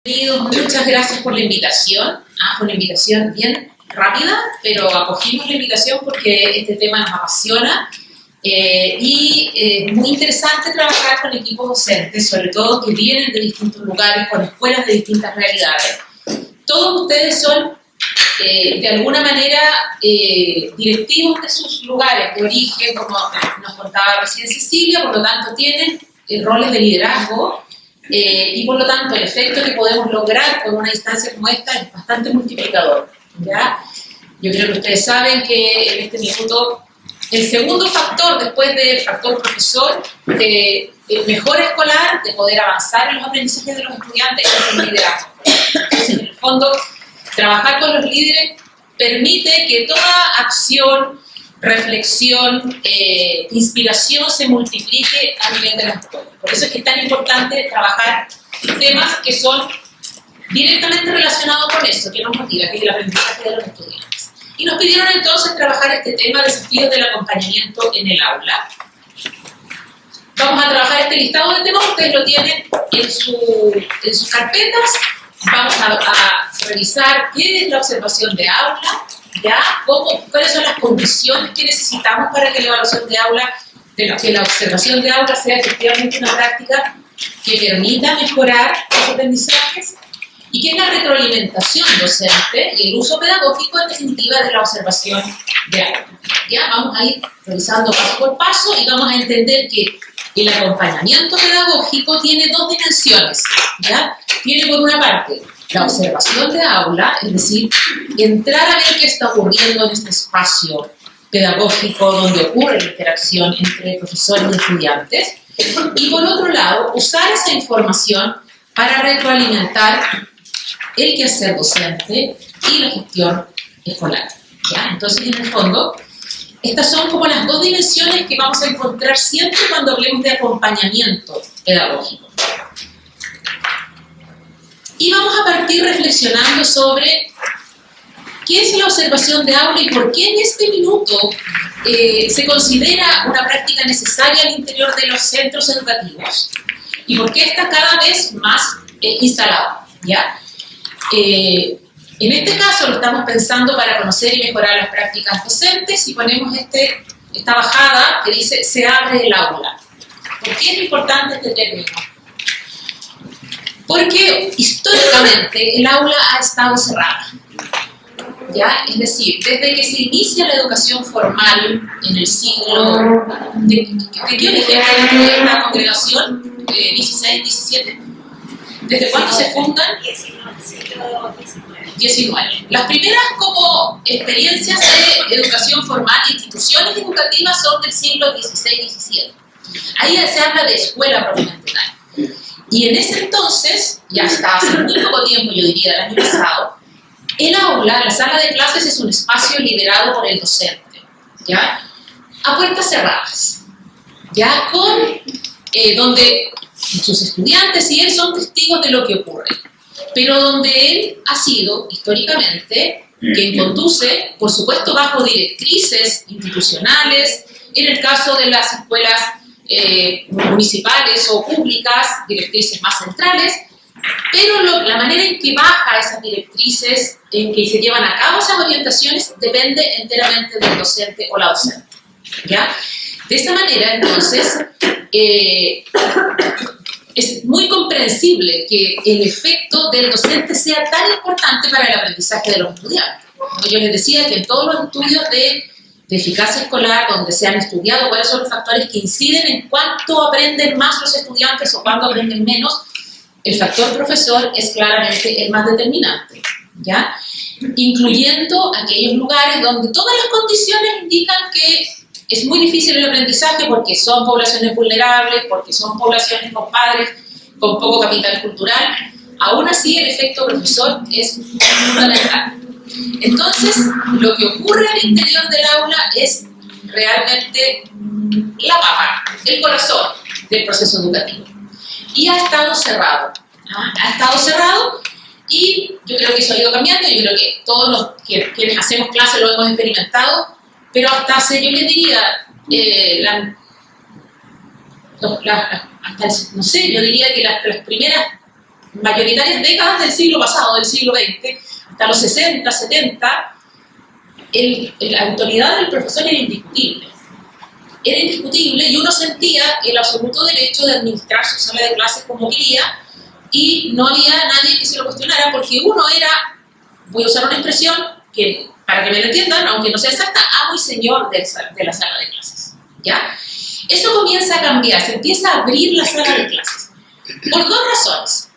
Bienvenidos, muchas gracias por la invitación. Fue una invitación bien rápida, pero acogimos la invitación porque este tema nos apasiona y es muy interesante trabajar con equipos docentes, sobre todo que vienen de distintos lugares, con escuelas de distintas realidades. Todos ustedes son, de alguna manera, directivos de sus lugares de origen, como nos contaba recién Cecilia, por lo tanto tienen roles de liderazgo. Y por lo tanto el efecto que podemos lograr con una instancia como esta es bastante multiplicador, ¿ya? Yo creo que ustedes saben que en este minuto el segundo factor, después del factor profesor, el mejor escolar de poder avanzar en los aprendizajes de los estudiantes es el liderazgo. Entonces, en el fondo, trabajar con los líderes permite que toda acción, reflexión, inspiración se multiplique a nivel de las escuelas. Por eso es que es tan importante trabajar temas que son directamente relacionados con eso, que nos motiva, que es el aprendizaje de los estudiantes. Y nos pidieron entonces trabajar este tema, desafíos del acompañamiento en el aula. Vamos a trabajar este listado de temas, ustedes lo tienen en sus carpetas. Vamos a revisar qué es la observación de aula, ¿ya? ¿Cuáles son las condiciones que necesitamos para que la evaluación de aula, que la observación de aula sea efectivamente una práctica que permita mejorar los aprendizajes? ¿Y qué es la retroalimentación docente y el uso pedagógico en definitiva de la observación de aula? ¿Ya? Vamos a ir revisando paso por paso y vamos a entender que el acompañamiento pedagógico tiene dos dimensiones, ¿ya? Tiene por una parte la observación de aula, es decir, entrar a ver qué está ocurriendo en este espacio pedagógico donde ocurre la interacción entre profesores y estudiantes, y por otro lado, usar esa información para retroalimentar el quehacer docente y la gestión escolar, ¿ya? Entonces, en el fondo, estas son como las dos dimensiones que vamos a encontrar siempre cuando hablemos de acompañamiento pedagógico. Y vamos a partir reflexionando sobre qué es la observación de aula y por qué en este minuto se considera una práctica necesaria al interior de los centros educativos y por qué está cada vez más instalada, ¿ya? En este caso lo estamos pensando para conocer y mejorar las prácticas docentes y ponemos esta bajada que dice se abre el aula. ¿Por qué es importante este término? Porque históricamente el aula ha estado cerrada, ¿ya? Es decir, desde que se inicia la educación formal en el siglo... ¿De qué origen es esta congregación? ¿16, 17? ¿Desde cuándo se fundan? 19. Las primeras como experiencias de educación formal e instituciones educativas son del siglo XVI, 17. Ahí se habla de escuela propiamente tal. Y en ese entonces, ya hasta hace muy poco tiempo, yo diría, el año pasado, el aula, la sala de clases es un espacio liderado por el docente, ¿ya? A puertas cerradas, ¿ya? Donde sus estudiantes y él son testigos de lo que ocurre, pero donde él ha sido, históricamente, quien conduce, por supuesto, bajo directrices institucionales, en el caso de las escuelas municipales o públicas, directrices más centrales, pero la manera en que baja esas directrices, en que se llevan a cabo esas orientaciones, depende enteramente del docente o la docente, ¿ya? De esta manera, entonces, es muy comprensible que el efecto del docente sea tan importante para el aprendizaje de los estudiantes. Como yo les decía, que en todos los estudios de eficacia escolar, donde se han estudiado cuáles son los factores que inciden en cuánto aprenden más los estudiantes o cuánto aprenden menos, el factor profesor es claramente el más determinante, ¿ya? Incluyendo aquellos lugares donde todas las condiciones indican que es muy difícil el aprendizaje porque son poblaciones vulnerables, porque son poblaciones con padres con poco capital cultural. Aún así, el efecto profesor es fundamental. Entonces, lo que ocurre al interior del aula es realmente la papa, el corazón del proceso educativo. Y ha estado cerrado. Ha estado cerrado y yo creo que eso ha ido cambiando. Yo creo que todos los quienes hacemos clases lo hemos experimentado, pero hasta hace, yo les diría, no sé, yo diría que las primeras mayoritarias décadas del siglo pasado, del siglo XX, hasta los 60, 70, la autoridad del profesor era indiscutible. Era indiscutible y uno sentía el absoluto derecho de administrar su sala de clases como quería y no había nadie que se lo cuestionara porque uno era, voy a usar una expresión que, para que me lo entiendan, aunque no sea exacta, amo y señor de la sala de clases. ¿Ya? Eso comienza a cambiar, se empieza a abrir la sala de clases por dos razones.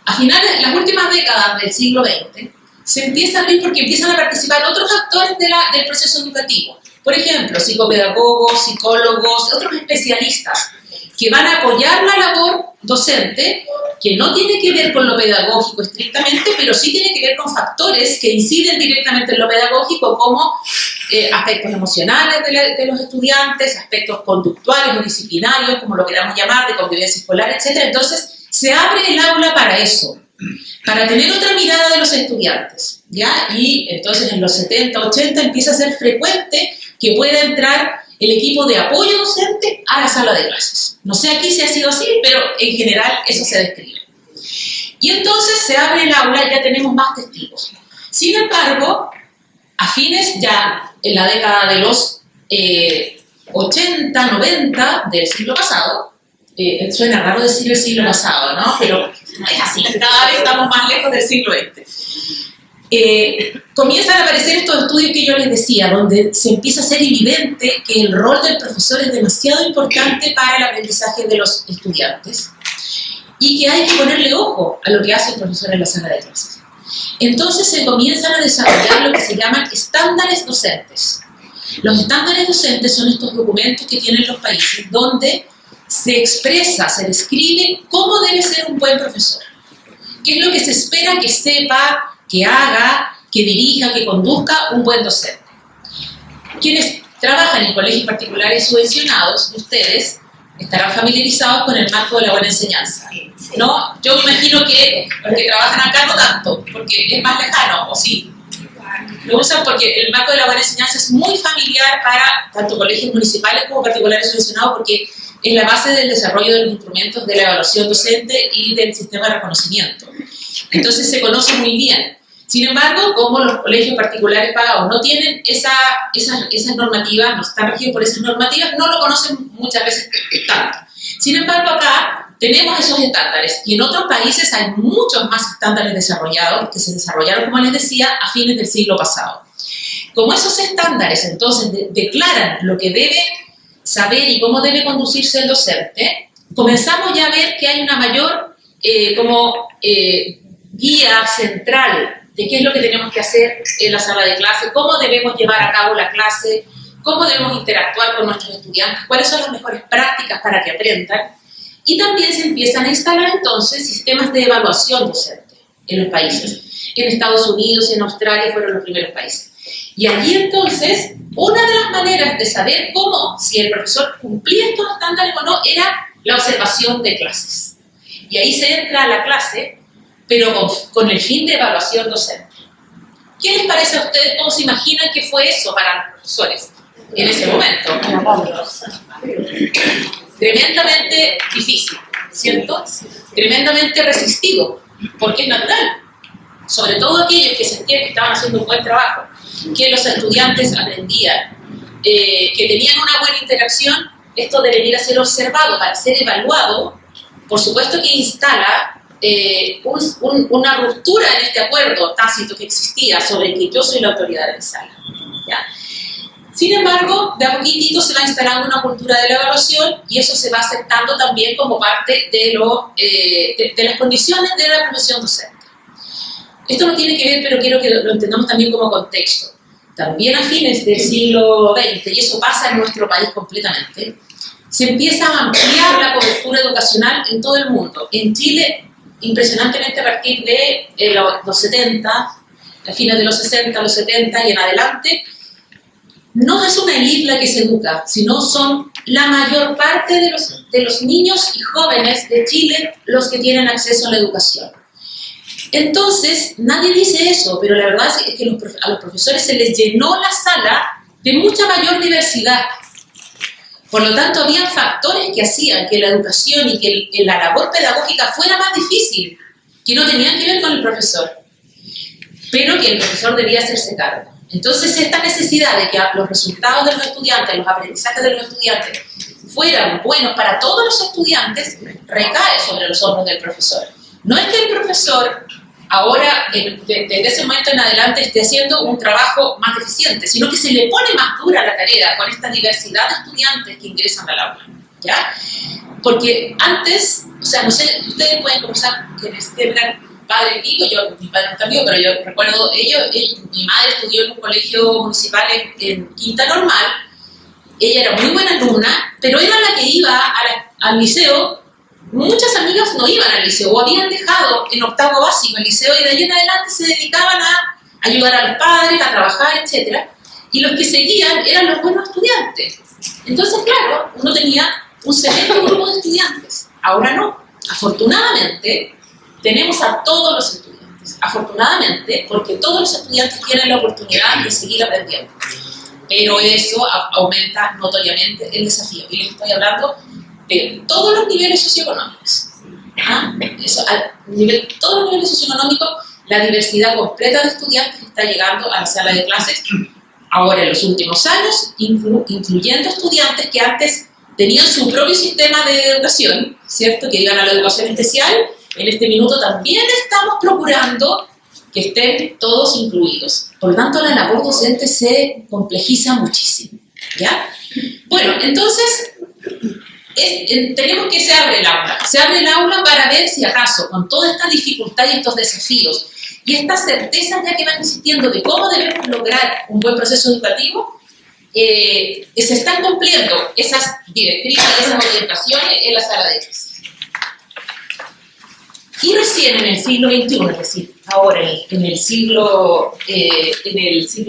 A finales, las últimas décadas del siglo XX, se empieza a abrir porque empiezan a participar otros actores del proceso educativo. Por ejemplo, psicopedagogos, psicólogos, otros especialistas que van a apoyar la labor docente, que no tiene que ver con lo pedagógico estrictamente, pero sí tiene que ver con factores que inciden directamente en lo pedagógico, como aspectos emocionales de los estudiantes, aspectos conductuales o disciplinarios, como lo queramos llamar, de convivencia escolar, etc. Entonces, se abre el aula para eso, para tener otra mirada de los estudiantes, ¿ya? Y entonces en los 70, 80 empieza a ser frecuente que pueda entrar el equipo de apoyo docente a la sala de clases. No sé aquí si ha sido así, pero en general eso se describe. Y entonces se abre el aula y ya tenemos más testigos. Sin embargo, a fines ya en la década de los 80, 90 del siglo pasado, suena raro decir el siglo pasado, ¿no? Pero es así, cada vez estamos más lejos del siglo XX. Comienzan a aparecer estos estudios que yo les decía, donde se empieza a ser evidente que el rol del profesor es demasiado importante para el aprendizaje de los estudiantes y que hay que ponerle ojo a lo que hace el profesor en la sala de clases. Entonces se comienzan a desarrollar lo que se llaman estándares docentes. Los estándares docentes son estos documentos que tienen los países donde se expresa, se describe cómo debe ser un buen profesor. ¿Qué es lo que se espera que sepa, que haga, que dirija, que conduzca un buen docente? Quienes trabajan en colegios particulares subvencionados, ustedes estarán familiarizados con el marco de la buena enseñanza, ¿no? Yo me imagino que los que trabajan acá no tanto, porque es más lejano, ¿o sí? Lo usan porque el marco de la buena enseñanza es muy familiar para tanto colegios municipales como particulares subvencionados, porque es la base del desarrollo de los instrumentos de la evaluación docente y del sistema de reconocimiento. Entonces se conoce muy bien. Sin embargo, como los colegios particulares pagados no tienen esas normativas, no están regidos por esas normativas, no lo conocen muchas veces tanto. Sin embargo, acá tenemos esos estándares y en otros países hay muchos más estándares desarrollados que se desarrollaron, como les decía, a fines del siglo pasado. Como esos estándares entonces declaran lo que debe saber y cómo debe conducirse el docente, comenzamos ya a ver que hay una mayor guía central de qué es lo que tenemos que hacer en la sala de clase, cómo debemos llevar a cabo la clase, cómo debemos interactuar con nuestros estudiantes, cuáles son las mejores prácticas para que aprendan. Y también se empiezan a instalar entonces sistemas de evaluación docente en los países. En Estados Unidos y en Australia fueron los primeros países. Y allí entonces, una de las maneras de saber si el profesor cumplía estos estándares o no, era la observación de clases. Y ahí se entra a la clase, pero con el fin de evaluación docente. ¿Qué les parece a ustedes? ¿Cómo se imaginan que fue eso para los profesores en ese momento? Tremendamente difícil, ¿cierto? Tremendamente resistido, porque es natural. Sobre todo aquellos que sentían que estaban haciendo un buen trabajo, que los estudiantes aprendían, que tenían una buena interacción. Esto debería ser observado para ser evaluado. Por supuesto que instala una ruptura en este acuerdo tácito que existía sobre que yo soy la autoridad de mi sala, ¿ya? Sin embargo, de a poquitito se va instalando una cultura de la evaluación y eso se va aceptando también como parte de las condiciones de la profesión docente. Esto no tiene que ver, pero quiero que lo entendamos también como contexto. También a fines del siglo XX, y eso pasa en nuestro país completamente, se empieza a ampliar la cobertura educacional en todo el mundo. En Chile, impresionantemente a partir de los 70, a fines de los 60, los 70 y en adelante, no es una élite la que se educa, sino son la mayor parte de los niños y jóvenes de Chile los que tienen acceso a la educación. Entonces, nadie dice eso, pero la verdad es que a los profesores se les llenó la sala de mucha mayor diversidad. Por lo tanto, había factores que hacían que la educación y que la labor pedagógica fuera más difícil, que no tenían que ver con el profesor, pero que el profesor debía hacerse cargo. Entonces, esta necesidad de que los resultados de los estudiantes, los aprendizajes de los estudiantes, fueran buenos para todos los estudiantes, recae sobre los hombros del profesor. No es que el profesor ahora, desde ese momento en adelante, esté haciendo un trabajo más eficiente, sino que se le pone más dura la tarea con esta diversidad de estudiantes que ingresan al aula, ¿ya? Porque antes, o sea, no sé, ustedes pueden conversar quienes tengan padre vivo, mi padre no está vivo, pero yo recuerdo mi madre estudió en un colegio municipal en Quinta Normal. Ella era muy buena alumna, pero era la que iba al liceo. Muchas amigas no iban al liceo o habían dejado en octavo básico el liceo y de ahí en adelante se dedicaban a ayudar a los padres, a trabajar, etc. Y los que seguían eran los buenos estudiantes. Entonces, claro, uno tenía un selecto grupo de estudiantes. Ahora no. Afortunadamente, tenemos a todos los estudiantes. Afortunadamente, porque todos los estudiantes tienen la oportunidad de seguir aprendiendo. Pero eso aumenta notoriamente el desafío. Y les estoy hablando de todos los niveles socioeconómicos. Todos los niveles socioeconómicos, la diversidad completa de estudiantes está llegando a la sala de clases ahora en los últimos años, incluyendo estudiantes que antes tenían su propio sistema de educación, ¿cierto? Que iban a la educación especial. En este minuto también estamos procurando que estén todos incluidos. Por lo tanto, la labor docente se complejiza muchísimo, ¿ya? Bueno, entonces, tenemos que se abre el aula. Se abre el aula para ver si acaso, con toda esta dificultad y estos desafíos, y estas certezas ya que van existiendo de cómo debemos lograr un buen proceso educativo, se están cumpliendo esas directrices, esas orientaciones en la sala de clases. Y recién en el siglo XXI, es decir, ahora en el siglo XXI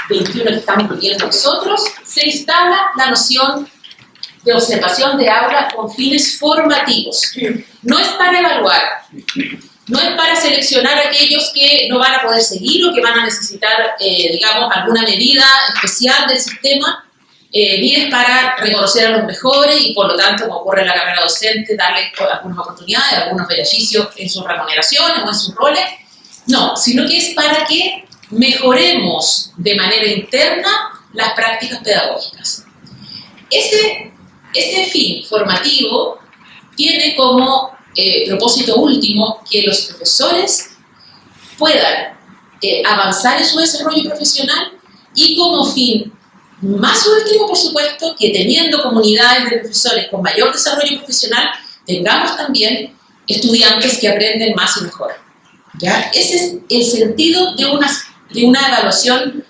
que estamos viviendo nosotros, se instala la noción de observación de aula con fines formativos. No es para evaluar, no es para seleccionar a aquellos que no van a poder seguir o que van a necesitar, digamos, alguna medida especial del sistema, ni es para reconocer a los mejores y, por lo tanto, como ocurre en la carrera docente, darles algunas oportunidades, algunos beneficios en sus remuneraciones o en sus roles. No, sino que es para que mejoremos de manera interna las prácticas pedagógicas. Ese fin formativo tiene como propósito último que los profesores puedan avanzar en su desarrollo profesional y como fin más último, por supuesto, que teniendo comunidades de profesores con mayor desarrollo profesional, tengamos también estudiantes que aprenden más y mejor, ¿ya? Ese es el sentido de una evaluación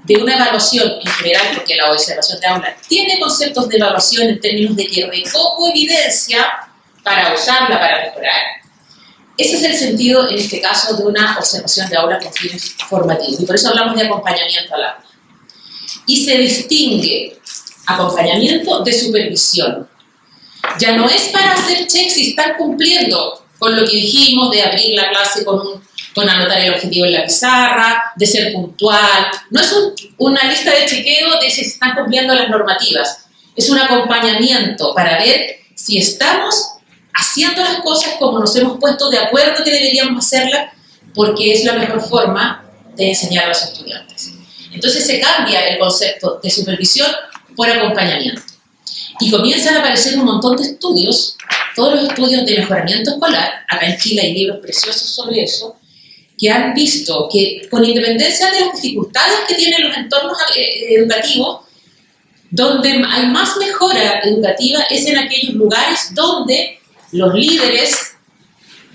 en general, porque la observación de aula tiene conceptos de evaluación en términos de que recojo evidencia para usarla para mejorar. Ese es el sentido, en este caso, de una observación de aula con fines formativos. Y por eso hablamos de acompañamiento al aula. Y se distingue acompañamiento de supervisión. Ya no es para hacer checks si están cumpliendo con lo que dijimos de abrir la clase con anotar el objetivo en la pizarra, de ser puntual. No es una lista de chequeo de si se están cumpliendo las normativas. Es un acompañamiento para ver si estamos haciendo las cosas como nos hemos puesto de acuerdo que deberíamos hacerlas, porque es la mejor forma de enseñar a los estudiantes. Entonces se cambia el concepto de supervisión por acompañamiento. Y comienzan a aparecer un montón de estudios, todos los estudios de mejoramiento escolar, acá en Chile hay libros preciosos sobre eso, que han visto que con independencia de las dificultades que tienen los entornos educativos, donde hay más mejora educativa es en aquellos lugares donde los líderes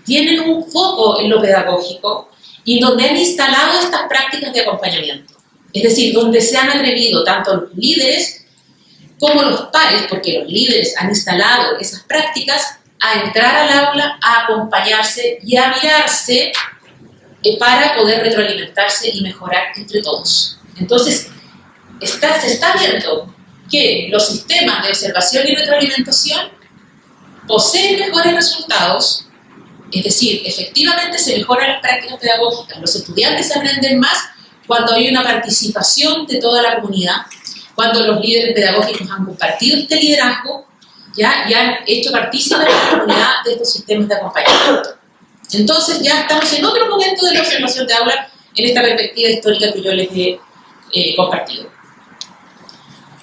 tienen un foco en lo pedagógico y donde han instalado estas prácticas de acompañamiento. Es decir, donde se han atrevido tanto los líderes como los pares, porque los líderes han instalado esas prácticas, a entrar al aula, a acompañarse y a mirarse para poder retroalimentarse y mejorar entre todos. Entonces, se está viendo que los sistemas de observación y retroalimentación poseen mejores resultados, es decir, efectivamente se mejoran las prácticas pedagógicas, los estudiantes aprenden más cuando hay una participación de toda la comunidad, cuando los líderes pedagógicos han compartido este liderazgo, ¿ya? Y han hecho partícipe de la comunidad de estos sistemas de acompañamiento. Entonces ya estamos en otro momento de la observación de aula en esta perspectiva histórica que yo les he compartido.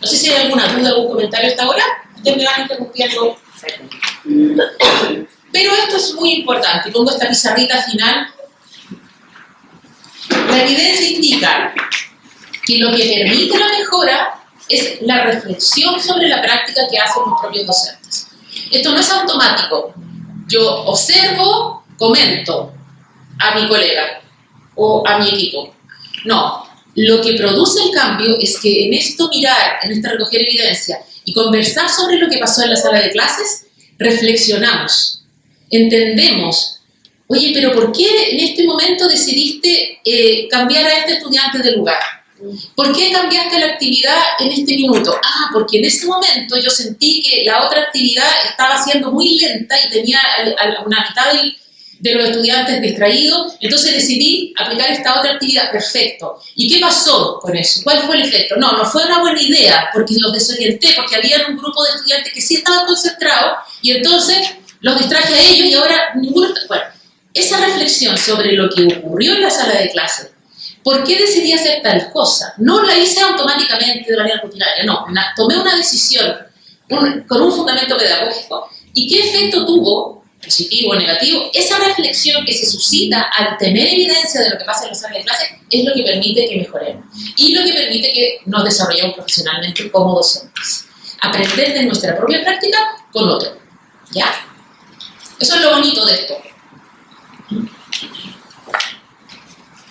No sé si hay alguna duda, algún comentario hasta ahora. Ustedes me van interrumpiendo. Pero esto es muy importante. Pongo esta pizarrita final. La evidencia indica que lo que permite la mejora es la reflexión sobre la práctica que hacen los propios docentes. Esto no es automático. Yo observo, comento a mi colega o a mi equipo. No. Lo que produce el cambio es que en esto mirar, en este recoger evidencia y conversar sobre lo que pasó en la sala de clases, reflexionamos, entendemos, oye, pero ¿por qué en este momento decidiste cambiar a este estudiante de lugar? ¿Por qué cambiaste la actividad en este minuto? Ah, porque en ese momento yo sentí que la otra actividad estaba siendo muy lenta y tenía una mitad de los estudiantes distraídos, entonces decidí aplicar esta otra actividad. Perfecto. ¿Y qué pasó con eso? ¿Cuál fue el efecto? No fue una buena idea, porque los desorienté, porque había un grupo de estudiantes que sí estaban concentrados, y entonces los distraje a ellos y ahora ninguno... Bueno, esa reflexión sobre lo que ocurrió en la sala de clase, ¿por qué decidí hacer tal cosa? No la hice automáticamente de manera rutinaria, no, tomé una decisión con un fundamento pedagógico, y ¿qué efecto tuvo? Positivo o negativo, esa reflexión que se suscita al tener evidencia de lo que pasa en la sala de clase es lo que permite que mejoremos y lo que permite que nos desarrollemos profesionalmente como docentes. Aprender de nuestra propia práctica con otro. ¿Ya? Eso es lo bonito de esto.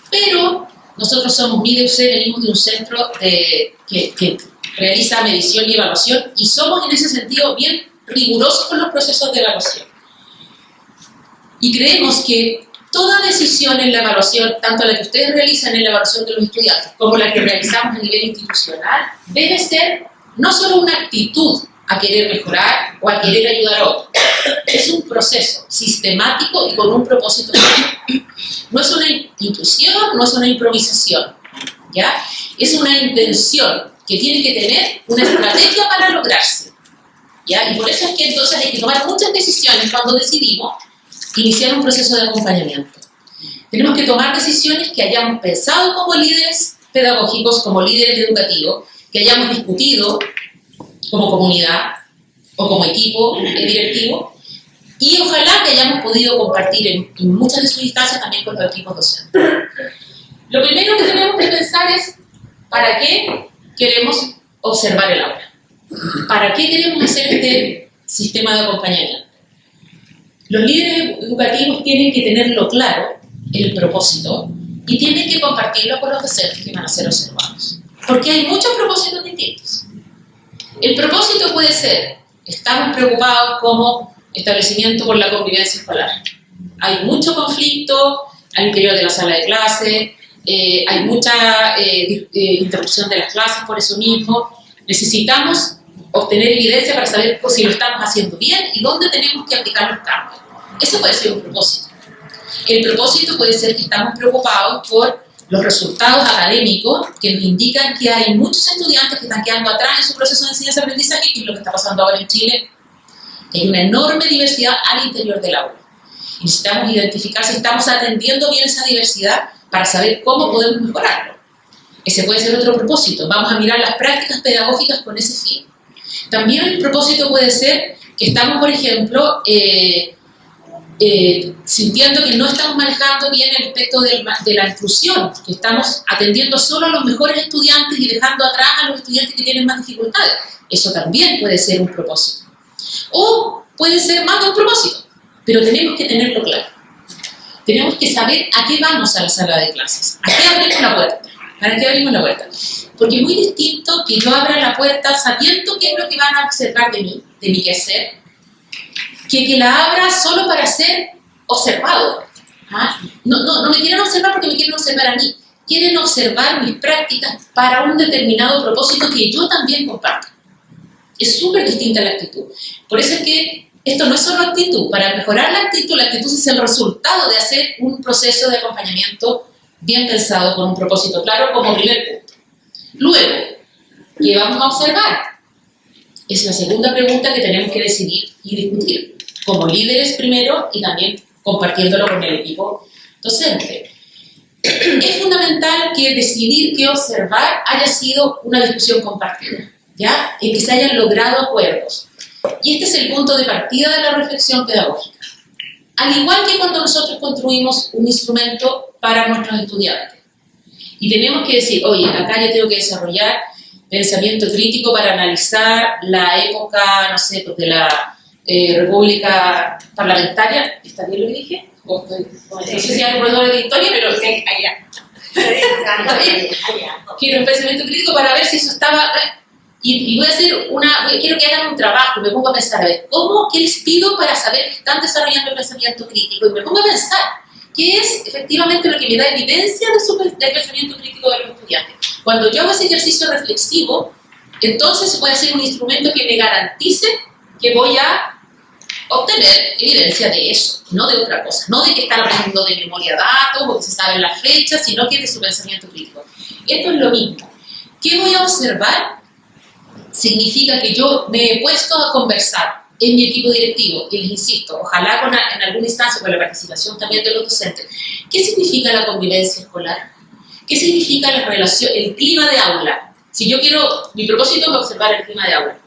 Pero nosotros somos MIDEUC, venimos de un centro que realiza medición y evaluación y somos en ese sentido bien rigurosos con los procesos de evaluación. Y creemos que toda decisión en la evaluación, tanto la que ustedes realizan en la evaluación de los estudiantes como la que realizamos a nivel institucional, debe ser no solo una actitud a querer mejorar o a querer ayudar a otros. Es un proceso sistemático y con un propósito. No es una intuición, no es una improvisación, ¿ya? Es una intención que tiene que tener una estrategia para lograrse, ¿ya? Y por eso es que entonces hay que tomar muchas decisiones cuando decidimos iniciar un proceso de acompañamiento. Tenemos que tomar decisiones que hayamos pensado como líderes pedagógicos, como líderes educativos, que hayamos discutido como comunidad o como equipo directivo, y ojalá que hayamos podido compartir en muchas de sus instancias también con los equipos docentes. Lo primero que tenemos que pensar es ¿para qué queremos observar el aula? ¿Para qué queremos hacer este sistema de acompañamiento? Los líderes educativos tienen que tenerlo claro, el propósito, y tienen que compartirlo con los docentes que van a ser observados. Porque hay muchos propósitos distintos. El propósito puede ser, estamos preocupados como establecimiento por la convivencia escolar. Hay mucho conflicto al interior de la sala de clase, hay mucha interrupción de las clases por eso mismo. Necesitamos obtener evidencia para saber si lo estamos haciendo bien y dónde tenemos que aplicar los cambios. Eso puede ser un propósito. El propósito puede ser que estamos preocupados por los resultados académicos que nos indican que hay muchos estudiantes que están quedando atrás en su proceso de enseñanza-aprendizaje, que es lo que está pasando ahora en Chile. Hay una enorme diversidad al interior del aula. Necesitamos identificar si estamos atendiendo bien esa diversidad para saber cómo podemos mejorarlo. Ese puede ser otro propósito. Vamos a mirar las prácticas pedagógicas con ese fin. También el propósito puede ser que estamos, por ejemplo, sintiendo que no estamos manejando bien el aspecto de la inclusión, que estamos atendiendo solo a los mejores estudiantes y dejando atrás a los estudiantes que tienen más dificultades. Eso también puede ser un propósito. O puede ser más de un propósito, pero tenemos que tenerlo claro. Tenemos que saber a qué vamos a la sala de clases, a qué abrimos la puerta, para qué abrimos la puerta. Porque es muy distinto que yo abra la puerta sabiendo qué es lo que van a observar de mi quehacer, que la abra solo para ser observado. ¿Ah? No me quieren observar porque me quieren observar a mí. Quieren observar mis prácticas para un determinado propósito que yo también comparto. Es súper distinta la actitud. Por eso es que esto no es solo actitud. Para mejorar la actitud es el resultado de hacer un proceso de acompañamiento bien pensado, con un propósito claro, como primer punto. Luego, ¿Qué vamos a observar? Es la segunda pregunta que tenemos que decidir y discutir, como líderes primero y también compartiéndolo con el equipo docente. Es fundamental que decidir qué observar haya sido una discusión compartida, ¿ya? En que se hayan logrado acuerdos. Y este es el punto de partida de la reflexión pedagógica. Al igual que cuando nosotros construimos un instrumento para nuestros estudiantes. Y tenemos que decir, oye, acá yo tengo que desarrollar pensamiento crítico para analizar la época, no sé, de la República Parlamentaria. ¿Está bien lo que dije? No sé si hay profesores de historia, pero sí, allá. Quiero un pensamiento crítico para ver si eso estaba... Y voy a hacer quiero que hagan un trabajo, me pongo a pensar, a ver, ¿qué les pido para saber que están desarrollando el pensamiento crítico? Y me pongo a pensar, ¿qué es efectivamente lo que me da evidencia del pensamiento crítico de los estudiantes? Cuando yo hago ese ejercicio reflexivo, entonces se puede hacer un instrumento que me garantice que voy a obtener evidencia de eso, no de otra cosa, no de que están aprendiendo de memoria datos o que se saben las fechas, sino que de su pensamiento crítico. Esto es lo mismo. ¿Qué voy a observar? Significa que yo me he puesto a conversar en mi equipo directivo, y les insisto, ojalá en alguna instancia con la participación también de los docentes. ¿Qué significa la convivencia escolar? ¿Qué significa la relación, el clima de aula? Si yo quiero, mi propósito es observar el clima de aula.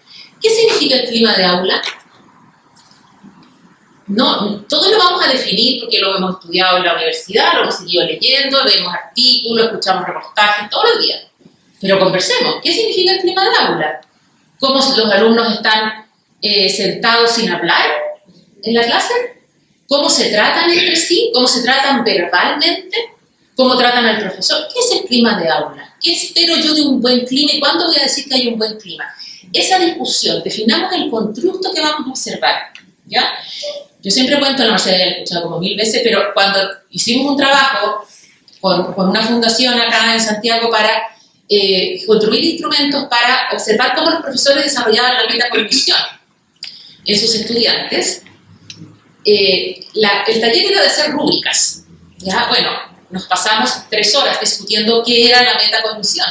¿Qué significa el clima de aula? No, todos lo vamos a definir porque lo hemos estudiado en la universidad, lo hemos seguido leyendo, leemos artículos, escuchamos reportajes todos los días. Pero conversemos, ¿qué significa el clima de aula? ¿Cómo los alumnos están sentados sin hablar en la clase? ¿Cómo se tratan entre sí? ¿Cómo se tratan verbalmente? ¿Cómo tratan al profesor? ¿Qué es el clima de aula? ¿Qué espero yo de un buen clima y cuándo voy a decir que hay un buen clima? Esa discusión, definamos el constructo que vamos a observar, ¿ya? Yo siempre cuento, no sé, he escuchado como 1000 veces, pero cuando hicimos un trabajo con una fundación acá en Santiago para construir instrumentos para observar cómo los profesores desarrollaban la metacognición en sus estudiantes, el taller era de hacer rúbricas, ¿ya? Bueno, nos pasamos 3 horas discutiendo qué era la metacognición,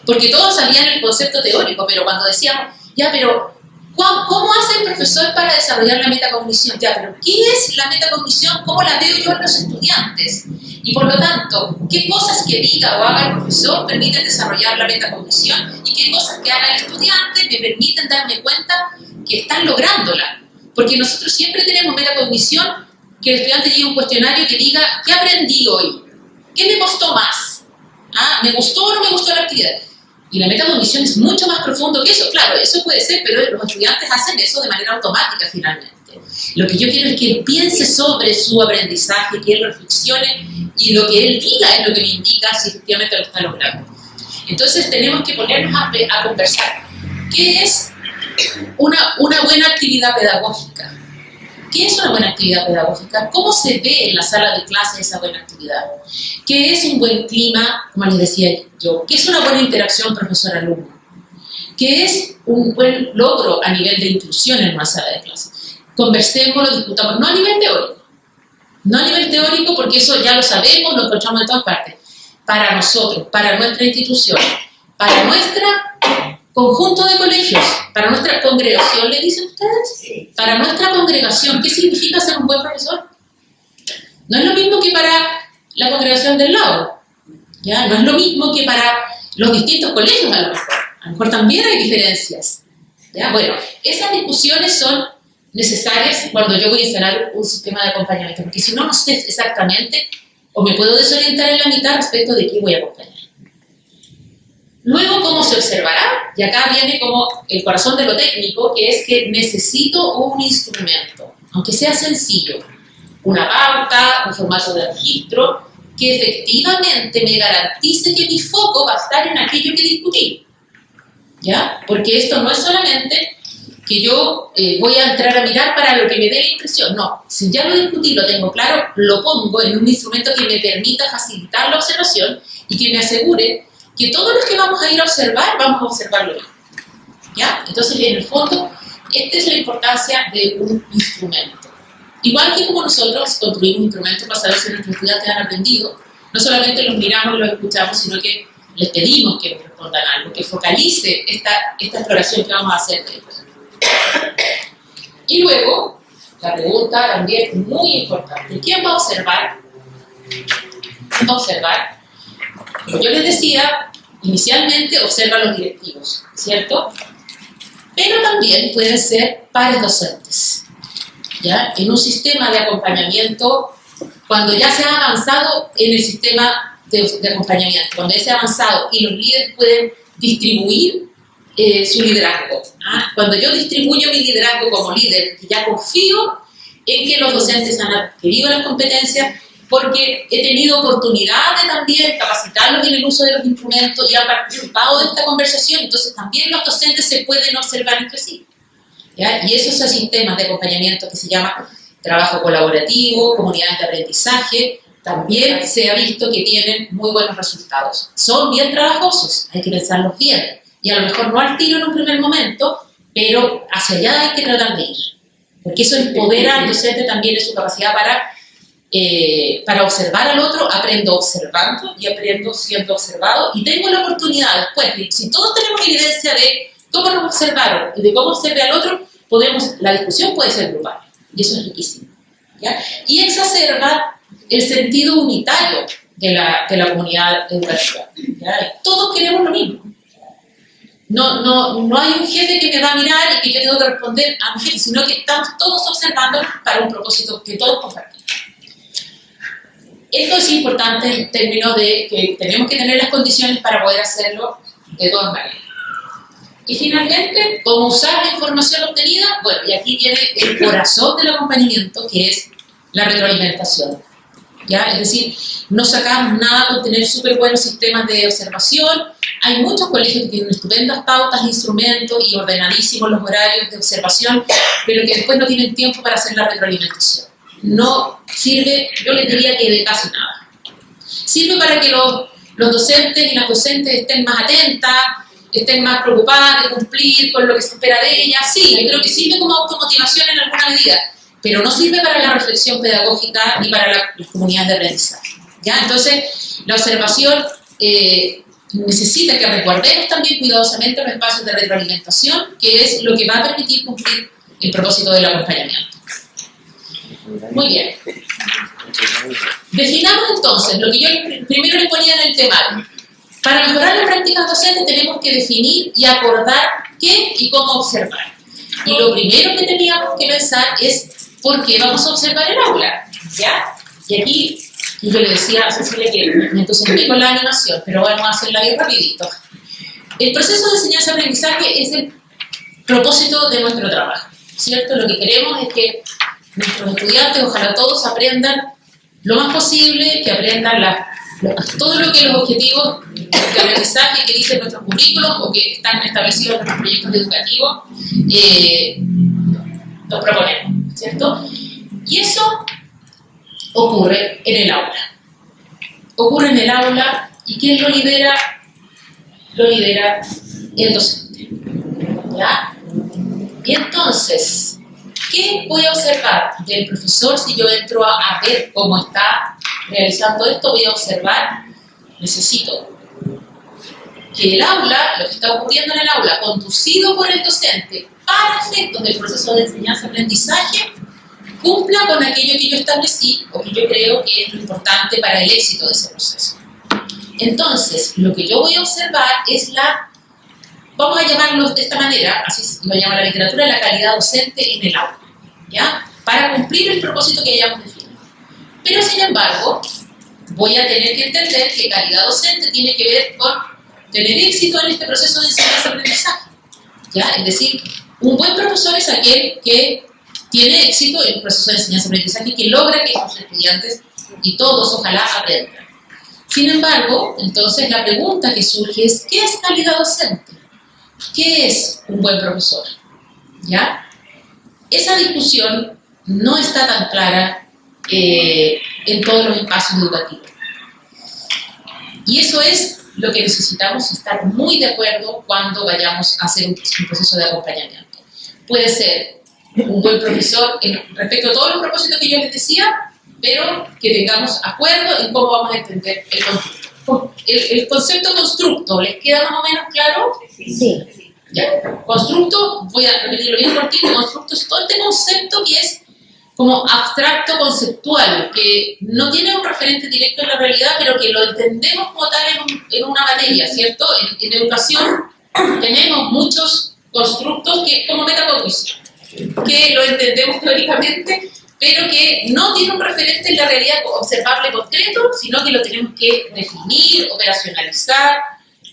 porque todos sabían el concepto teórico, pero cuando decíamos, ya, pero ¿cómo hace el profesor para desarrollar la metacognición? Ya, pero ¿qué es la metacognición? ¿Cómo la veo yo en los estudiantes? Y por lo tanto, ¿qué cosas que diga o haga el profesor permiten desarrollar la metacognición? ¿Y qué cosas que haga el estudiante me permiten darme cuenta que están lográndola? Porque nosotros siempre tenemos metacognición, que el estudiante lleve un cuestionario que diga, ¿qué aprendí hoy? ¿Qué me costó más? ¿Ah? ¿Me gustó o no me gustó la actividad? Y la metacognición es mucho más profundo que eso. Claro, eso puede ser, pero los estudiantes hacen eso de manera automática finalmente. Lo que yo quiero es que él piense sobre su aprendizaje, que él reflexione y lo que él diga es lo que me indica si efectivamente lo está logrando. Entonces tenemos que ponernos a conversar. ¿Qué es una buena actividad pedagógica? ¿Qué es una buena actividad pedagógica? ¿Cómo se ve en la sala de clase esa buena actividad? ¿Qué es un buen clima, como les decía yo? ¿Qué es una buena interacción profesor-alumno? ¿Qué es un buen logro a nivel de inclusión en una sala de clase? Conversémoslo, discutamos, no a nivel teórico. No a nivel teórico porque eso ya lo sabemos, lo encontramos en todas partes. Para nosotros, para nuestra institución, para nuestro conjunto de colegios, para nuestra congregación, ¿le dicen ustedes? Sí. Para nuestra congregación, ¿qué significa ser un buen profesor? No es lo mismo que para la congregación del lado, ¿ya? No es lo mismo que para los distintos colegios a lo mejor también hay diferencias, ¿ya? Bueno, esas discusiones son necesarias cuando yo voy a instalar un sistema de acompañamiento, porque si no, no sé exactamente, o me puedo desorientar en la mitad respecto de qué voy a acompañar. Luego, ¿cómo se observará? Y acá viene como el corazón de lo técnico, que es que necesito un instrumento, aunque sea sencillo, una pauta, un formato de registro, que efectivamente me garantice que mi foco va a estar en aquello que discutí, ¿ya? Porque esto no es solamente que yo voy a entrar a mirar para lo que me dé la impresión. No, si ya lo discutí, lo tengo claro, lo pongo en un instrumento que me permita facilitar la observación y que me asegure que todos los que vamos a ir a observar, vamos a observarlo bien, ¿ya? Entonces, en el fondo, esta es la importancia de un instrumento. Igual que como nosotros construimos instrumentos para saber si nuestros estudiantes han aprendido, no solamente los miramos y los escuchamos, sino que les pedimos que nos respondan algo, que focalice esta exploración que vamos a hacer de ellos. Y luego, la pregunta también muy importante, ¿quién va a observar? ¿Quién va a observar? Como yo les decía, inicialmente observan los directivos, ¿cierto? Pero también pueden ser pares docentes, ¿ya? En un sistema de acompañamiento, cuando ya se ha avanzado en el sistema de acompañamiento, cuando ya se ha avanzado y los líderes pueden distribuir su liderazgo. Cuando yo distribuyo mi liderazgo como líder, ya confío en que los docentes han adquirido las competencias, porque he tenido oportunidad de también capacitarlos en el uso de los instrumentos y han participado de esta conversación, entonces también los docentes se pueden observar entre sí, ¿ya? Y esos son sistemas de acompañamiento que se llama trabajo colaborativo, comunidades de aprendizaje, también se ha visto que tienen muy buenos resultados. Son bien trabajosos, hay que pensarlos bien, y a lo mejor no al tiro en un primer momento, pero hacia allá hay que tratar de ir, porque eso empodera al docente también en su capacidad para observar al otro. Aprendo observando y aprendo siendo observado, y tengo la oportunidad después, si todos tenemos evidencia de cómo nos observaron y de cómo observé al otro, la discusión puede ser grupal, y eso es riquísimo, ¿ya? Y exacerba el sentido unitario de la comunidad educativa, ¿ya? Todos queremos lo mismo. No hay un jefe que me va a mirar y que yo tengo que responder a un jefe, sino que estamos todos observando para un propósito que todos compartimos. Esto es importante en términos de que tenemos que tener las condiciones para poder hacerlo de todas maneras. Y finalmente, ¿cómo usar la información obtenida? Bueno, y aquí viene el corazón del acompañamiento, que es la retroalimentación, ¿ya? Es decir, no sacamos nada con tener súper buenos sistemas de observación. Hay muchos colegios que tienen estupendas pautas, instrumentos y ordenadísimos los horarios de observación, pero que después no tienen tiempo para hacer la retroalimentación. No sirve, yo les diría que de casi nada. Sirve para que los docentes y las docentes estén más atentas, estén más preocupadas de cumplir con lo que se espera de ellas. Sí, yo creo que sirve como automotivación en alguna medida, pero no sirve para la reflexión pedagógica ni para las comunidades de aprendizaje, ¿ya? Entonces, la observación necesita que resguardemos también cuidadosamente los espacios de retroalimentación, que es lo que va a permitir cumplir el propósito del acompañamiento. Muy bien. Definamos entonces lo que yo primero le ponía en el temario. Para mejorar las prácticas docentes tenemos que definir y acordar qué y cómo observar. Y lo primero que teníamos que pensar es por qué vamos a observar el aula, ¿ya? Y aquí, y yo le decía a Cecilia que me entusiasmé con la animación, pero vamos a hacerla bien rapidito. El proceso de enseñanza-aprendizaje es el propósito de nuestro trabajo, ¿cierto? Lo que queremos es que nuestros estudiantes, ojalá todos aprendan lo más posible, que aprendan todo lo que los objetivos de aprendizaje que dicen nuestros currículos o que están establecidos en nuestros proyectos educativos nos proponemos, ¿cierto? Y eso ocurre en el aula. Ocurre en el aula, ¿y quién lo lidera? Lo lidera el docente, ¿ya? Y entonces, ¿qué voy a observar del profesor si yo entro a ver cómo está realizando esto? Voy a observar, necesito que el aula, lo que está ocurriendo en el aula, conducido por el docente, para efectos del proceso de enseñanza-aprendizaje, cumpla con aquello que yo establecí o que yo creo que es lo importante para el éxito de ese proceso. Entonces, lo que yo voy a observar es vamos a llamarlo de esta manera, así lo llama la literatura, la calidad docente en el aula, ¿ya? Para cumplir el propósito que hayamos definido. Pero, sin embargo, voy a tener que entender que calidad docente tiene que ver con tener éxito en este proceso de enseñanza-aprendizaje, ¿ya? Es decir, un buen profesor es aquel que tiene éxito en el proceso de enseñanza-aprendizaje y que logra que sus estudiantes y todos, ojalá, aprendan. Sin embargo, entonces la pregunta que surge es, ¿qué es calidad docente? ¿Qué es un buen profesor? ¿Ya? Esa discusión no está tan clara en todos los espacios educativos. Y eso es lo que necesitamos estar muy de acuerdo cuando vayamos a hacer un proceso de acompañamiento. Puede ser un buen profesor respecto a todos los propósitos que yo les decía, pero que tengamos acuerdo en cómo vamos a entender el conflicto. el concepto constructo, ¿les queda más o menos claro? Sí. Ya. Constructo, voy a repetirlo bien cortito, constructo es todo este concepto que es como abstracto conceptual, que no tiene un referente directo en la realidad, pero que lo entendemos como tal en una materia, ¿cierto? En educación tenemos muchos constructos que, como metacognición, que lo entendemos teóricamente, pero que no tiene un referente en la realidad observable concreto, sino que lo tenemos que definir, operacionalizar,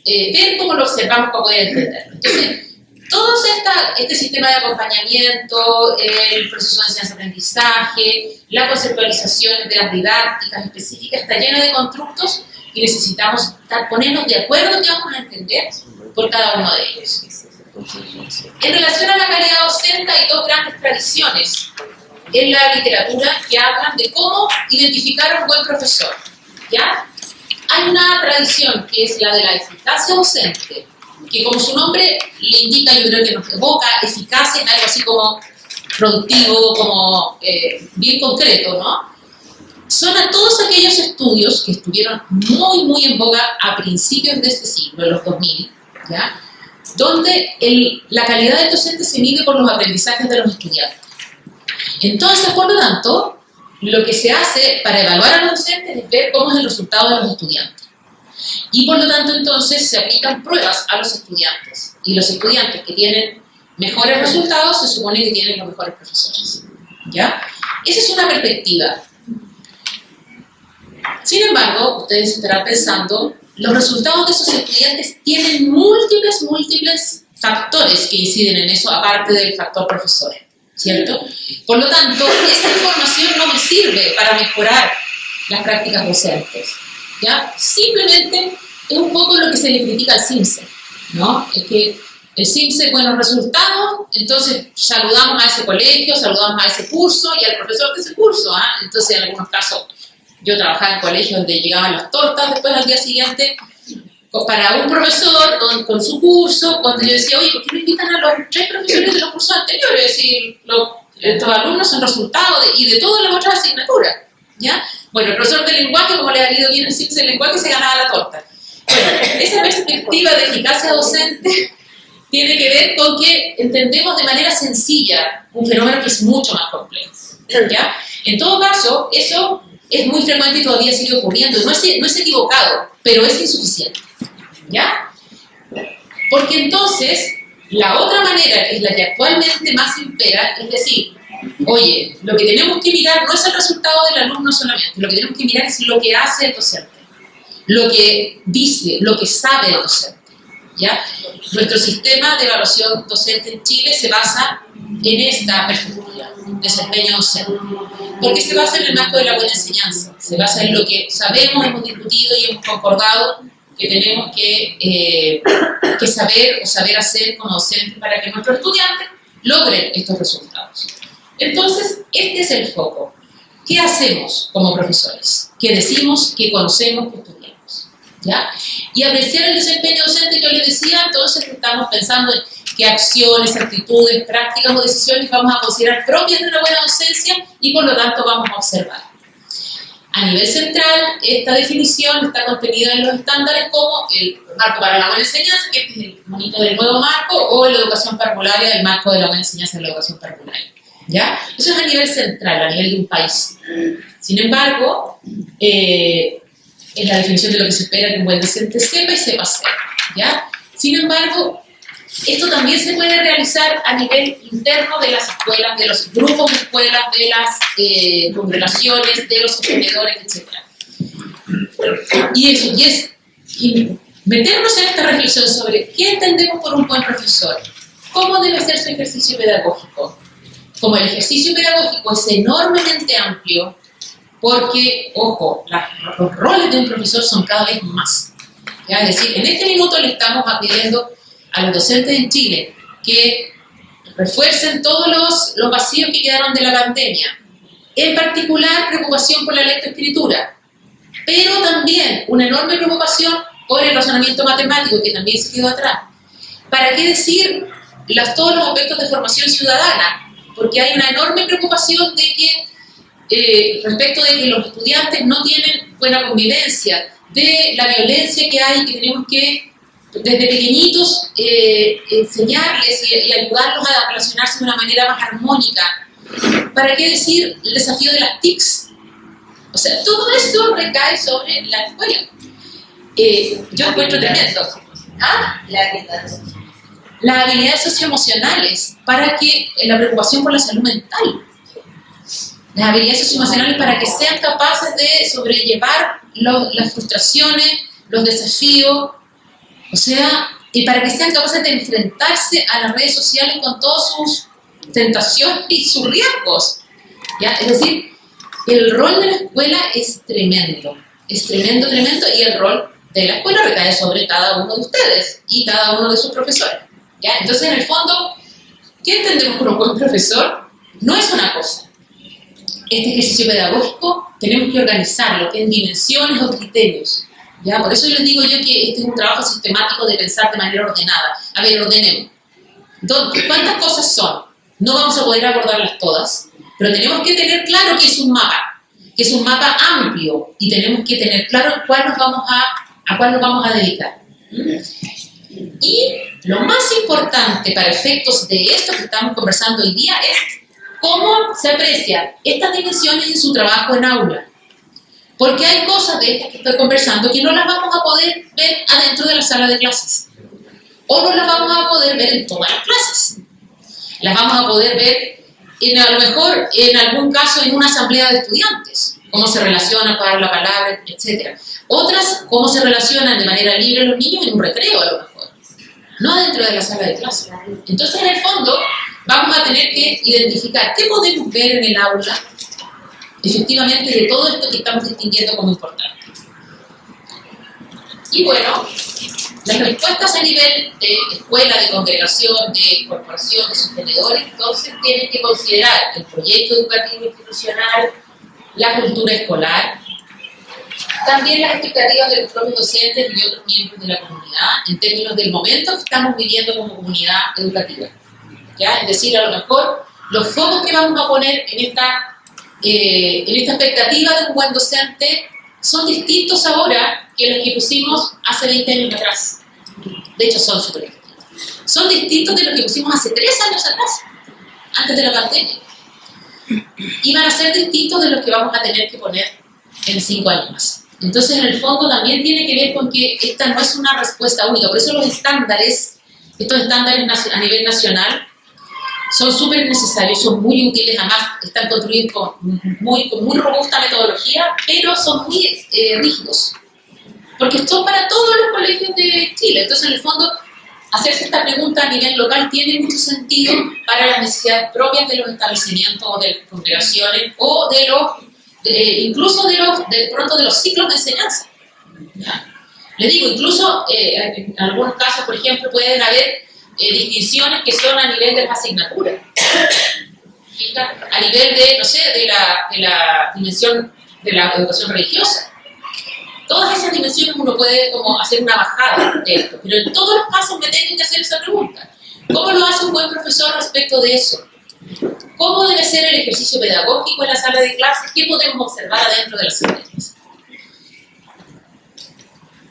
ver cómo lo observamos para poder entenderlo. Entonces, todo este sistema de acompañamiento, el proceso de enseñanza-aprendizaje, la conceptualización de las didácticas específicas, está lleno de constructos y necesitamos ponernos de acuerdo qué vamos a entender por cada uno de ellos. En relación a la calidad docente, hay dos grandes tradiciones en la literatura que hablan de cómo identificar a un buen profesor. ¿Ya? Hay una tradición que es la de la eficacia docente, que como su nombre le indica, yo creo que nos evoca eficacia en algo así como productivo, como bien concreto, ¿no? Son a todos aquellos estudios que estuvieron muy en boga a principios de este siglo, en los 2000, ¿ya? Donde la calidad del docente se mide por los aprendizajes de los estudiantes. Entonces, por lo tanto, lo que se hace para evaluar a los docentes es ver cómo es el resultado de los estudiantes. Y por lo tanto, entonces, se aplican pruebas a los estudiantes. Y los estudiantes que tienen mejores resultados se supone que tienen los mejores profesores. ¿Ya? Esa es una perspectiva. Sin embargo, ustedes estarán pensando, los resultados de esos estudiantes tienen múltiples factores que inciden en eso, aparte del factor profesor, ¿cierto? Por lo tanto, esa información no me sirve para mejorar las prácticas docentes, ¿ya? Simplemente es un poco lo que se le critica al CIMSE, ¿no? Es que el CIMSE, buenos resultados, entonces saludamos a ese colegio, saludamos a ese curso y al profesor de ese curso, ¿ah? Entonces, en algunos casos, yo trabajaba en colegios donde llegaban las tortas después al día siguiente para un profesor con su curso, cuando yo decía, oye, ¿por qué no invitan a los 3 profesores de los cursos anteriores? Si estos alumnos son resultados de todas las otras asignaturas, ¿ya? Bueno, el profesor de lenguaje, como le ha ido bien el CIMSE de lenguaje, se ganaba la torta. Bueno, esa perspectiva de eficacia docente tiene que ver con que entendemos de manera sencilla un fenómeno que es mucho más complejo, ¿ya? En todo caso, eso es muy frecuente y todavía sigue ocurriendo. No es equivocado, pero es insuficiente, ¿ya? Porque entonces, la otra manera, que es la que actualmente más impera, es decir, oye, lo que tenemos que mirar no es el resultado del alumno solamente, lo que tenemos que mirar es lo que hace el docente, lo que dice, lo que sabe el docente, ¿ya? Nuestro sistema de evaluación docente en Chile se basa en esta perspectiva, desempeño docente. ¿Por qué se basa en el marco de la buena enseñanza? Se basa en lo que sabemos, hemos discutido y hemos concordado que tenemos que saber o saber hacer como docentes para que nuestros estudiantes logren estos resultados. Entonces, este es el foco. ¿Qué hacemos como profesores? ¿Qué decimos? ¿Qué conocemos? ¿Qué estudiamos? ¿Ya? Y apreciar el desempeño docente que yo les decía, entonces estamos pensando en qué acciones, actitudes, prácticas o decisiones vamos a considerar propias de una buena docencia y por lo tanto vamos a observar. A nivel central, esta definición está contenida en los estándares como el marco para la buena enseñanza, que es el monito del nuevo marco, o la educación parvularia, el marco de la buena enseñanza de la educación parvularia. ¿Ya? Eso es a nivel central, a nivel de un país. Sin embargo, es la definición de lo que se espera que un buen docente sepa y sepa hacer. ¿Ya? Sin embargo, esto también se puede realizar a nivel interno de las escuelas, de los grupos de escuelas, de las congregaciones, de los emprendedores, etc. Y meternos en esta reflexión sobre qué entendemos por un buen profesor, cómo debe ser su ejercicio pedagógico. Como el ejercicio pedagógico es enormemente amplio, porque, ojo, los roles de un profesor son cada vez más. ¿Ya? Es decir, en este minuto le estamos pidiendo a los docentes en Chile que refuercen todos los vacíos que quedaron de la pandemia. En particular, preocupación por la lectoescritura, pero también una enorme preocupación por el razonamiento matemático, que también se quedó atrás. ¿Para qué decir todos los aspectos de formación ciudadana? Porque hay una enorme preocupación de que, respecto de que los estudiantes no tienen buena convivencia, de la violencia que hay, que tenemos que, desde pequeñitos, enseñarles y ayudarlos a relacionarse de una manera más armónica. ¿Para qué decir el desafío de las TICs? O sea, todo eso recae sobre la escuela. Yo encuentro tremendo. Las habilidades socioemocionales para que la preocupación por la salud mental. Las habilidades socioemocionales para que sean capaces de sobrellevar las frustraciones, los desafíos, o sea, y para que sean capaces de enfrentarse a las redes sociales con todas sus tentaciones y sus riesgos. ¿Ya? Es decir, el rol de la escuela es tremendo, y el rol de la escuela recae sobre cada uno de ustedes y cada uno de sus profesores. ¿Ya? Entonces, en el fondo, ¿qué entendemos por un buen profesor? No es una cosa. Este ejercicio pedagógico tenemos que organizarlo en dimensiones o criterios. ¿Ya? Por eso les digo yo que este es un trabajo sistemático de pensar de manera ordenada. A ver, ordenemos. Entonces, ¿cuántas cosas son? No vamos a poder abordarlas todas, pero tenemos que tener claro que es un mapa amplio, y tenemos que tener claro a cuál nos vamos a dedicar. Y lo más importante para efectos de esto que estamos conversando hoy día es cómo se aprecian estas dimensiones en su trabajo en aula. Porque hay cosas de estas que estoy conversando que no las vamos a poder ver adentro de la sala de clases. O no las vamos a poder ver en todas las clases. Las vamos a poder ver, a lo mejor, en algún caso, en una asamblea de estudiantes. Cómo se relacionan para la palabra, etc. Otras, cómo se relacionan de manera libre los niños en un recreo, a lo mejor. No dentro de la sala de clase. Entonces, en el fondo, vamos a tener que identificar qué podemos ver en el aula, efectivamente, de todo esto que estamos distinguiendo como importante. Y bueno, las respuestas a nivel de escuela, de congregación, de corporación, de sostenedores, entonces tienen que considerar el proyecto educativo institucional, la cultura escolar, también las expectativas de los propios docentes y otros miembros de la comunidad en términos del momento que estamos viviendo como comunidad educativa. ¿Ya? Es decir, a lo mejor los focos que vamos a poner en esta expectativa de un buen docente son distintos ahora que los que pusimos hace 20 años atrás. De hecho, son súper distintos. Son distintos de los que pusimos hace 3 años atrás, antes de la pandemia. Y van a ser distintos de los que vamos a tener que poner en 5 años más. Entonces, en el fondo, también tiene que ver con que esta no es una respuesta única. Por eso los estándares, estos estándares a nivel nacional, son súper necesarios, son muy útiles, además están construidos con muy robusta metodología, pero son muy rígidos, porque son para todos los colegios de Chile. Entonces, en el fondo, hacerse esta pregunta a nivel local tiene mucho sentido para las necesidades propias de los establecimientos o de las congregaciones o incluso de pronto de los ciclos de enseñanza. ¿Ya? Les digo, incluso en algunos casos, por ejemplo, pueden haber distinciones que son a nivel de las asignaturas, a nivel de, no sé, de la dimensión de la educación religiosa. Todas esas dimensiones uno puede como hacer una bajada de esto, pero en todos los casos me tienen que hacer esa pregunta. ¿Cómo lo hace un buen profesor respecto de eso? ¿Cómo debe ser el ejercicio pedagógico en la sala de clases? ¿Qué podemos observar adentro de la sala de clases?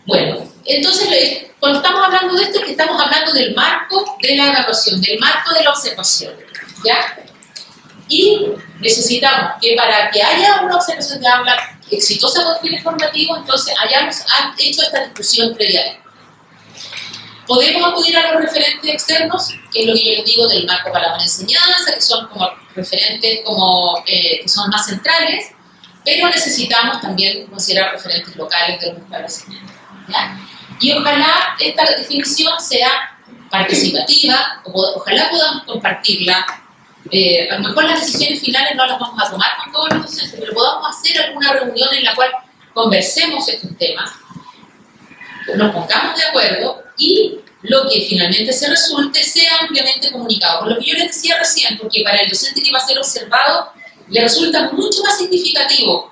Bueno, entonces, cuando estamos hablando de esto, es que estamos hablando del marco de la evaluación, del marco de la observación, ¿ya? Y necesitamos que para que haya una observación de aula exitosa con fines formativos, entonces hayamos hecho esta discusión previa. Podemos acudir a los referentes externos, que es lo que yo les digo del marco para la enseñanza, que son como referentes que son más centrales, pero necesitamos también considerar referentes locales de los establecimientos. ¿Ya? Y ojalá esta definición sea participativa, ojalá podamos compartirla. A lo mejor las decisiones finales no las vamos a tomar con todos los docentes, pero podamos hacer alguna reunión en la cual conversemos estos temas, nos pongamos de acuerdo y lo que finalmente se resulte sea ampliamente comunicado. Por lo que yo les decía recién, porque para el docente que va a ser observado le resulta mucho más significativo,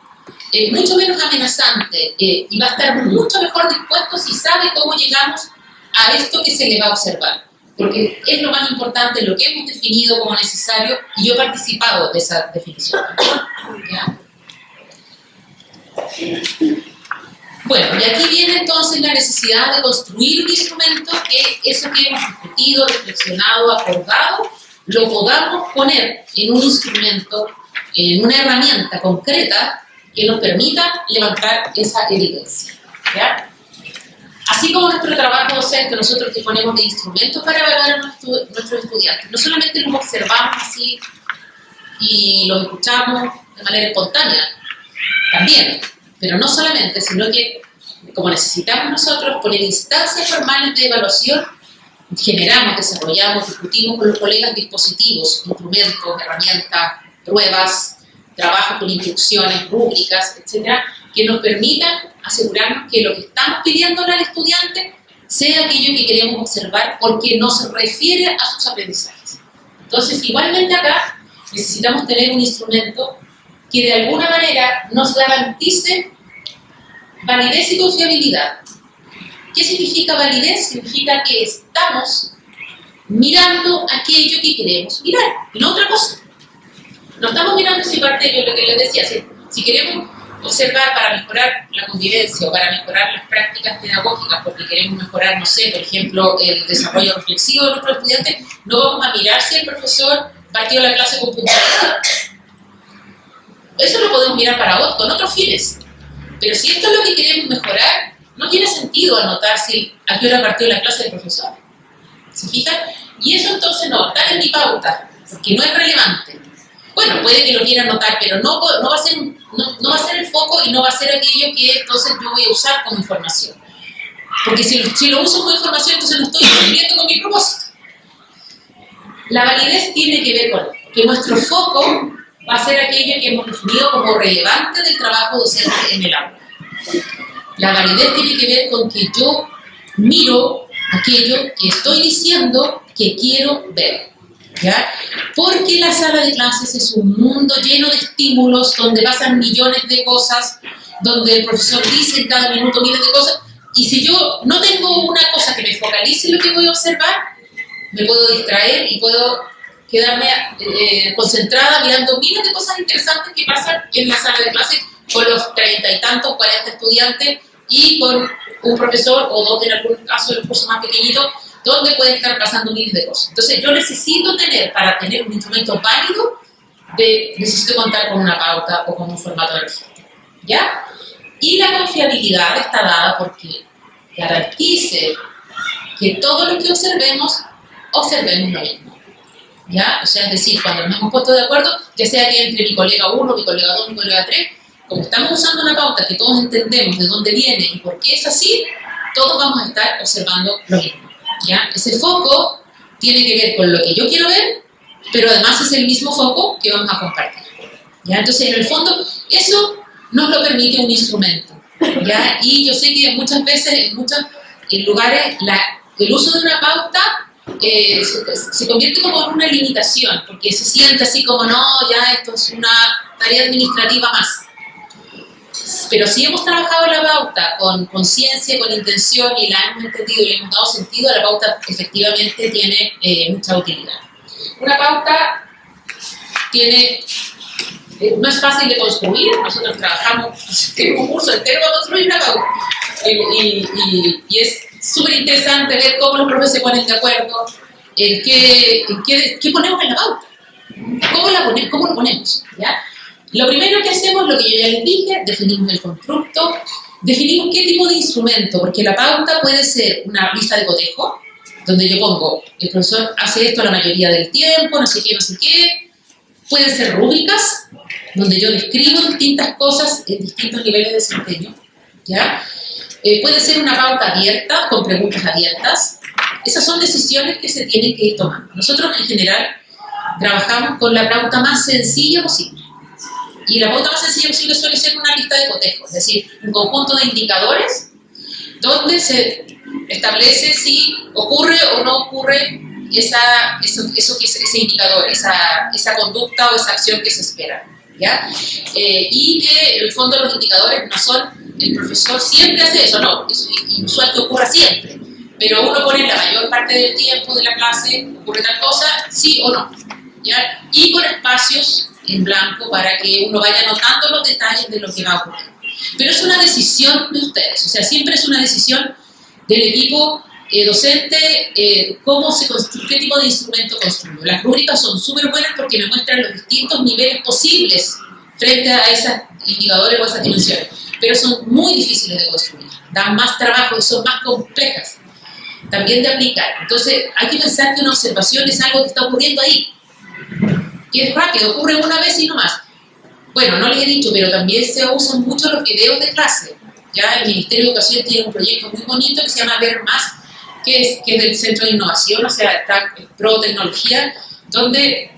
mucho menos amenazante y va a estar mucho mejor dispuesto si sabe cómo llegamos a esto que se le va a observar. Porque es lo más importante, lo que hemos definido como necesario, y yo he participado de esa definición. ¿Ya? Bueno, y aquí viene entonces la necesidad de construir un instrumento que eso que hemos discutido, reflexionado, acordado, lo podamos poner en un instrumento, en una herramienta concreta que nos permita levantar esa evidencia, ¿ya? Así como nuestro trabajo docente, nosotros disponemos de instrumentos para evaluar a nuestros estudiantes. No solamente los observamos así y los escuchamos de manera espontánea, también, pero no solamente, sino que como necesitamos nosotros poner instancias formales de evaluación, generamos, desarrollamos, discutimos con los colegas dispositivos, instrumentos, herramientas, pruebas, trabajos con instrucciones, rúbricas, etcétera, que nos permitan asegurarnos que lo que estamos pidiéndole al estudiante sea aquello que queremos observar porque nos refiere a sus aprendizajes. Entonces, igualmente acá necesitamos tener un instrumento que de alguna manera nos garantice validez y confiabilidad. ¿Qué significa validez? Significa que estamos mirando aquello que queremos mirar, y no otra cosa. No estamos mirando esa parte de lo que les decía. Si queremos observar para mejorar la convivencia o para mejorar las prácticas pedagógicas, porque queremos mejorar, no sé, por ejemplo, el desarrollo reflexivo de nuestros estudiantes, no vamos a mirar si el profesor partió la clase con puntualidad. Eso lo podemos mirar con otros fines. Pero si esto es lo que queremos mejorar, no tiene sentido anotar a qué hora partió la clase del profesor. ¿Se fijan? Y eso entonces no va a estar en mi pauta, porque no es relevante. Bueno, puede que lo quiera anotar, pero no va a ser el foco y no va a ser aquello que entonces yo voy a usar como información. Porque si lo uso como información, entonces no estoy cumpliendo con mi propósito. La validez tiene que ver con que nuestro foco va a ser aquello que hemos definido como relevante del trabajo docente en el aula. La validez tiene que ver con que yo miro aquello que estoy diciendo que quiero ver, ¿ya? Porque la sala de clases es un mundo lleno de estímulos, donde pasan millones de cosas, donde el profesor dice en cada minuto miles de cosas, y si yo no tengo una cosa que me focalice en lo que voy a observar, me puedo distraer y puedo quedarme concentrada mirando miles de cosas interesantes que pasan en la sala de clases con los 30 y tantos, 40 estudiantes y con un profesor o dos en algún caso de los cursos más pequeñitos, donde pueden estar pasando miles de cosas. Entonces yo necesito para tener un instrumento válido, necesito contar con una pauta o con un formato de registro, ¿ya? Y la confiabilidad está dada porque garantice que todo lo que observemos lo mismo, ¿ya? O sea, es decir, cuando nos hemos puesto de acuerdo, ya sea que entre mi colega 1, mi colega 2, mi colega 3, como estamos usando una pauta que todos entendemos de dónde viene y por qué es así, todos vamos a estar observando lo mismo, ¿ya? Ese foco tiene que ver con lo que yo quiero ver, pero además es el mismo foco que vamos a compartir, ¿ya? Entonces, en el fondo, eso nos lo permite un instrumento, ¿ya? Y yo sé que muchas veces, en muchos lugares, el uso de una pauta se convierte como en una limitación, porque se siente así como, no, ya esto es una tarea administrativa más. Pero si hemos trabajado la pauta con conciencia, con intención y la hemos entendido y le hemos dado sentido, la pauta efectivamente tiene mucha utilidad. Una pauta no es fácil de construir. Nosotros tenemos un curso entero para construir una pauta y es súper interesante ver cómo los profes se ponen de acuerdo en qué ponemos en la pauta, cómo lo ponemos, ¿ya? Lo primero que hacemos, lo que yo ya les dije, definimos el constructo, definimos qué tipo de instrumento, porque la pauta puede ser una lista de cotejo, donde yo pongo, el profesor hace esto la mayoría del tiempo, no sé qué, pueden ser rúbricas, donde yo describo distintas cosas en distintos niveles de desempeño, ¿ya? Puede ser una pauta abierta, con preguntas abiertas. Esas son decisiones que se tienen que ir tomando. Nosotros, en general, trabajamos con la pauta más sencilla posible. Y la pauta más sencilla posible suele ser una lista de cotejo, es decir, un conjunto de indicadores donde se establece si ocurre o no ocurre ese indicador, esa conducta o esa acción que se espera, ¿ya? Y que en el fondo los indicadores no son, el profesor siempre hace eso, no, es inusual que ocurra siempre, pero uno pone la mayor parte del tiempo de la clase, ocurre tal cosa, sí o no, ¿ya? Y con espacios en blanco para que uno vaya notando los detalles de lo que va a ocurrir. Pero es una decisión de ustedes, o sea, siempre es una decisión del equipo docente, cómo se construye, qué tipo de instrumento construyo. Las rúbricas son súper buenas porque me muestran los distintos niveles posibles frente a esos indicadores o esas dimensiones, pero son muy difíciles de construir, dan más trabajo y son más complejas también de aplicar. Entonces hay que pensar que una observación es algo que está ocurriendo ahí, que es rápido, ocurre una vez y no más. Bueno, no les he dicho, pero también se usan mucho los videos de clase. Ya el Ministerio de Educación tiene un proyecto muy bonito que se llama Ver Más, que es del Centro de Innovación, o sea, está Pro Tecnología, donde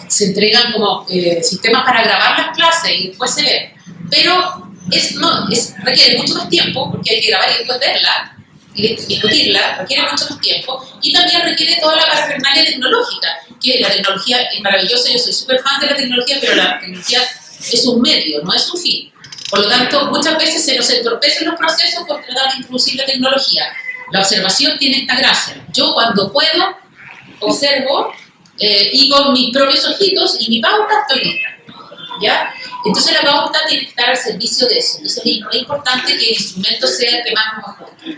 se entregan como sistemas para grabar las clases y después se ven. Pero requiere mucho más tiempo, porque hay que grabar y después verla, y discutirla, requiere mucho más tiempo, y también requiere toda la parafernalia tecnológica, que la tecnología es maravillosa, yo soy súper fan de la tecnología, pero la tecnología es un medio, no es un fin. Por lo tanto, muchas veces se nos entorpecen los procesos por tratar de introducir la tecnología. La observación tiene esta gracia. Yo cuando puedo, observo, y con mis propios ojitos y mi pauta estoy lista. ¿Ya? Entonces la pauta tiene que estar al servicio de eso. Entonces es importante que el instrumento sea el que más nos ajuste.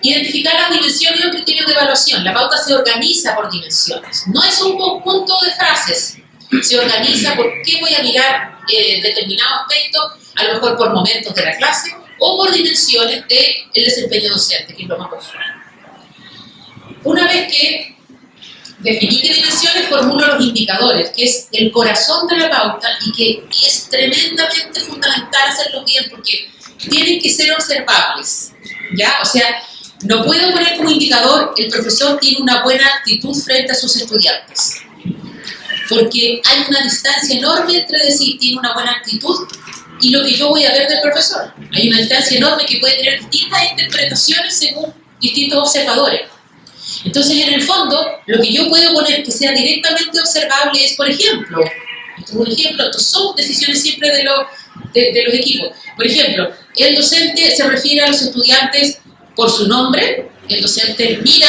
Identificar las dimensiones y los criterios de evaluación. La pauta se organiza por dimensiones. No es un conjunto de frases. Se organiza por qué voy a mirar determinado aspecto, a lo mejor por momentos de la clase, o por dimensiones del desempeño docente, que es lo más usual. Una vez que definí qué dimensiones, formulo los indicadores, que es el corazón de la pauta y que es tremendamente fundamental hacerlo bien porque tienen que ser observables, ¿ya? O sea, no puedo poner como indicador el profesor tiene una buena actitud frente a sus estudiantes, porque hay una distancia enorme entre decir tiene una buena actitud y lo que yo voy a ver del profesor. Hay una distancia enorme que puede tener distintas interpretaciones según distintos observadores. Entonces, en el fondo, lo que yo puedo poner que sea directamente observable es, por ejemplo, esto es un ejemplo, estos son decisiones siempre de los equipos. Por ejemplo, el docente se refiere a los estudiantes por su nombre, el docente mira,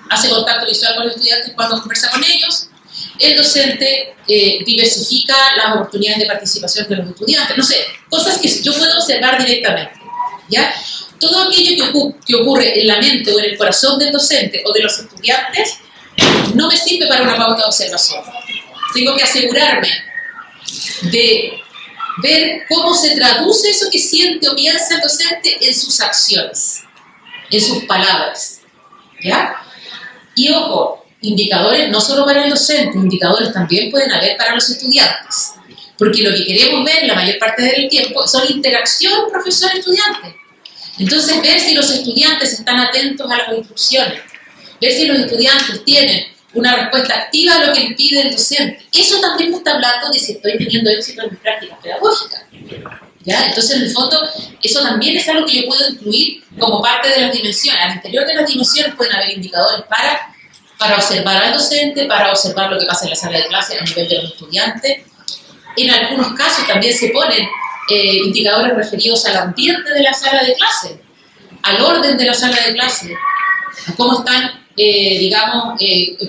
hace contacto visual con los estudiantes cuando conversa con ellos, el docente diversifica las oportunidades de participación de los estudiantes, no sé, cosas que yo puedo observar directamente, ¿ya? Todo aquello que ocurre en la mente o en el corazón del docente o de los estudiantes no me sirve para una pauta de observación. Tengo que asegurarme de ver cómo se traduce eso que siente o piensa el docente en sus acciones, en sus palabras, ¿ya? Y ojo, indicadores no solo para el docente, indicadores también pueden haber para los estudiantes, porque lo que queremos ver la mayor parte del tiempo son interacción profesor-estudiante. Entonces, ver si los estudiantes están atentos a las instrucciones, ver si los estudiantes tienen una respuesta activa a lo que les pide el docente. Eso también me está hablando de si estoy teniendo éxito en mis prácticas pedagógicas, ¿ya? Entonces, en el fondo, eso también es algo que yo puedo incluir como parte de las dimensiones. Al interior de las dimensiones pueden haber indicadores para observar al docente, para observar lo que pasa en la sala de clase a nivel de los estudiantes. En algunos casos también se ponen indicadores referidos al ambiente de la sala de clase, al orden de la sala de clase, a cómo están,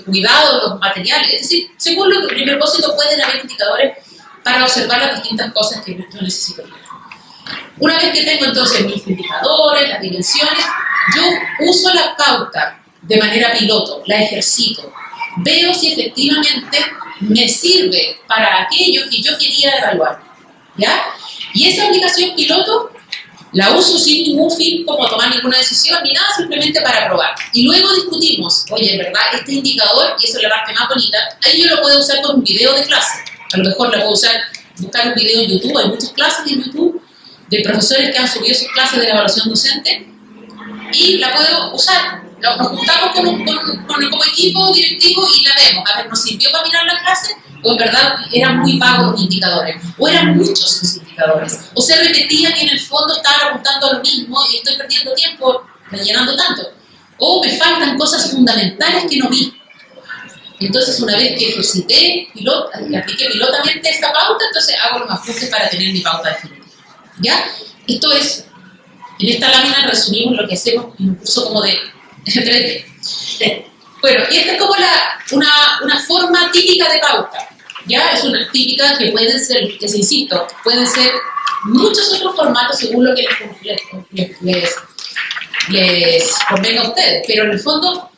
cuidados los materiales. Es decir, según lo que mi propósito pueden haber indicadores para observar las distintas cosas que yo necesito. Una vez que tengo entonces mis indicadores, las dimensiones, yo uso la pauta de manera piloto, la ejercito, veo si efectivamente me sirve para aquello que yo quería evaluar, ¿ya? Y esa aplicación piloto la uso sin ningún fin como tomar ninguna decisión ni nada, simplemente para probar. Y luego discutimos, oye, en verdad, este indicador, y eso es la parte más bonita, ahí yo lo puedo usar con un video de clase. A lo mejor lo puedo usar, buscar un video en YouTube, hay muchas clases en YouTube de profesores que han subido sus clases de la evaluación docente, y la puedo usar. Nos juntamos como equipo directivo y la vemos. A ver, ¿nos sirvió para mirar la clase? O en verdad eran muy vagos los indicadores, o eran muchos los indicadores, o se repetían y en el fondo estaban apuntando a lo mismo y estoy perdiendo tiempo rellenando tanto, o me faltan cosas fundamentales que no vi. Entonces, una vez que ejercité, apliqué pilotamente esta pauta, entonces hago los ajustes para tener mi pauta definitiva, ¿ya? Esto es, en esta lámina resumimos lo que hacemos en un curso como de 3D. Bueno, y esta es como una forma típica de pauta, Ya es una típica que pueden ser, les insisto, pueden ser muchos otros formatos según lo que les convenga a ustedes, pero en el fondo,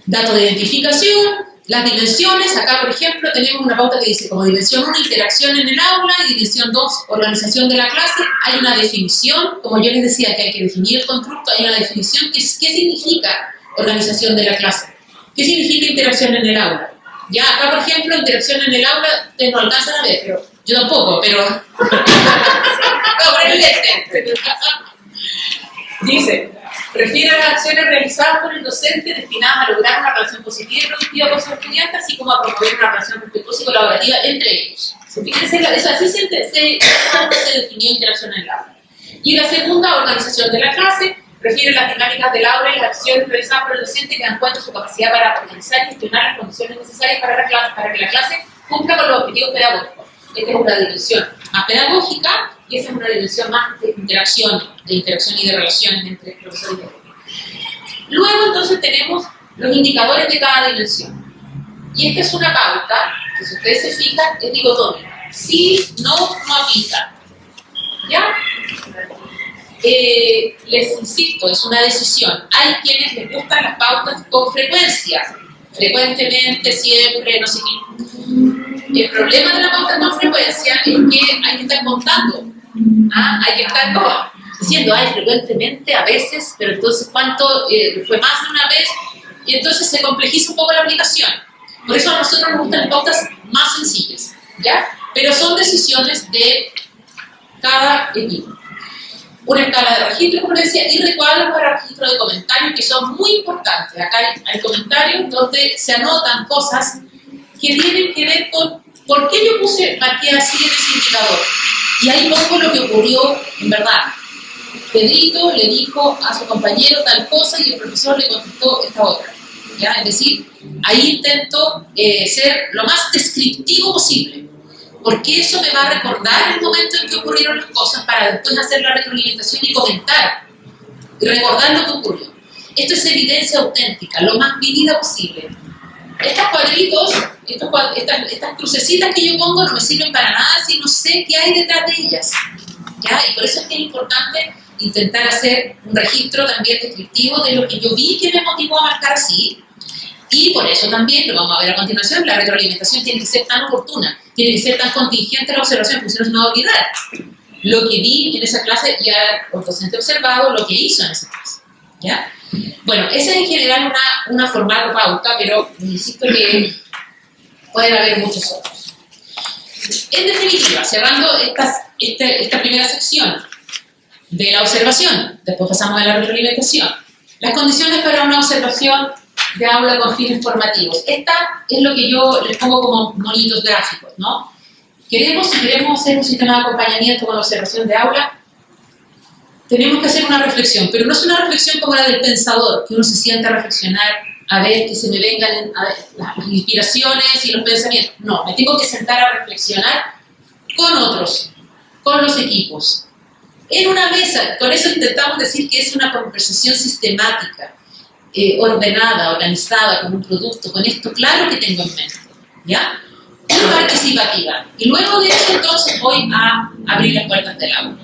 datos de identificación, las dimensiones, acá por ejemplo tenemos una pauta que dice como dimensión 1, interacción en el aula, y dimensión 2, organización de la clase. Hay una definición, como yo les decía que hay que definir el constructo, hay una definición que es qué significa organización de la clase, qué significa interacción en el aula. Ya acá por ejemplo, interacción en el aula, ustedes no alcanzan a ver, pero yo tampoco, pero... no, pero el lente. Dice, refiere a las acciones realizadas por el docente destinadas a lograr una relación positiva y productiva con sus estudiantes, así como a promover una relación respetuosa y colaborativa entre ellos. Fíjense, así se definió interacción en el aula. Y la segunda, organización de la clase, refiere a las dinámicas del aula y las acciones realizadas por el docente que dan cuenta de su capacidad para organizar y gestionar las condiciones necesarias para que la clase cumpla con los objetivos pedagógicos. Esta es una dimensión más pedagógica y esa es una dimensión más de interacción y de relaciones entre profesores y alumnos. Luego entonces tenemos los indicadores de cada dimensión. Y esta es una pauta que, si ustedes se fijan, es dicotómica. Sí, no, no aplica. ¿Ya? Les insisto, es una decisión. Hay quienes les gustan las pautas con frecuencia. Frecuentemente, siempre, no sé qué. El problema de la pauta con frecuencia es que hay que estar contando. Hay que estar diciendo, frecuentemente, a veces, pero entonces cuánto fue más de una vez, y entonces se complejiza un poco la aplicación. Por eso a nosotros nos gustan las pautas más sencillas, ¿ya? Pero son decisiones de cada equipo. Una escala de registro, como les decía, y recuadros para registro de comentarios, que son muy importantes. Acá hay comentarios donde se anotan cosas que tienen que ver con por qué yo marqué así en ese indicador. Y ahí pongo lo que ocurrió en verdad. Pedrito le dijo a su compañero tal cosa y el profesor le contestó esta otra. ¿Ya? Es decir, ahí intento ser lo más descriptivo posible, porque eso me va a recordar el momento en que ocurrieron las cosas para después hacer la retroalimentación y comentar y recordar lo que ocurrió. Esto es evidencia auténtica, lo más vivida posible. Estos cuadritos, estas crucecitas que yo pongo no me sirven para nada si no sé qué hay detrás de ellas. ¿Ya? Y por eso es que es importante intentar hacer un registro también descriptivo de lo que yo vi que me motivó a marcar así. Y por eso también, lo vamos a ver a continuación, la retroalimentación tiene que ser tan oportuna, tiene que ser tan contingente la observación, porque si no se me va a olvidar lo que vi en esa clase y el docente observado lo que hizo en esa clase. ¿Ya? Bueno, esa es en general una formato pauta, pero insisto que pueden haber muchos otros. En definitiva, cerrando esta primera sección de la observación, después pasamos a la retroalimentación. Las condiciones para una observación de aula con fines formativos. Esta es lo que yo les pongo como monitos gráficos, ¿no? Si queremos hacer un sistema de acompañamiento con observación de aula, tenemos que hacer una reflexión, pero no es una reflexión como la del pensador, que uno se sienta a reflexionar, a ver que se me vengan las inspiraciones y los pensamientos. No, me tengo que sentar a reflexionar con otros, con los equipos, en una mesa. Con eso intentamos decir que es una conversación sistemática, ordenada, organizada, con un producto, con esto claro que tengo en mente, ¿ya? Y participativa. Y luego de eso, entonces, voy a abrir las puertas del aula,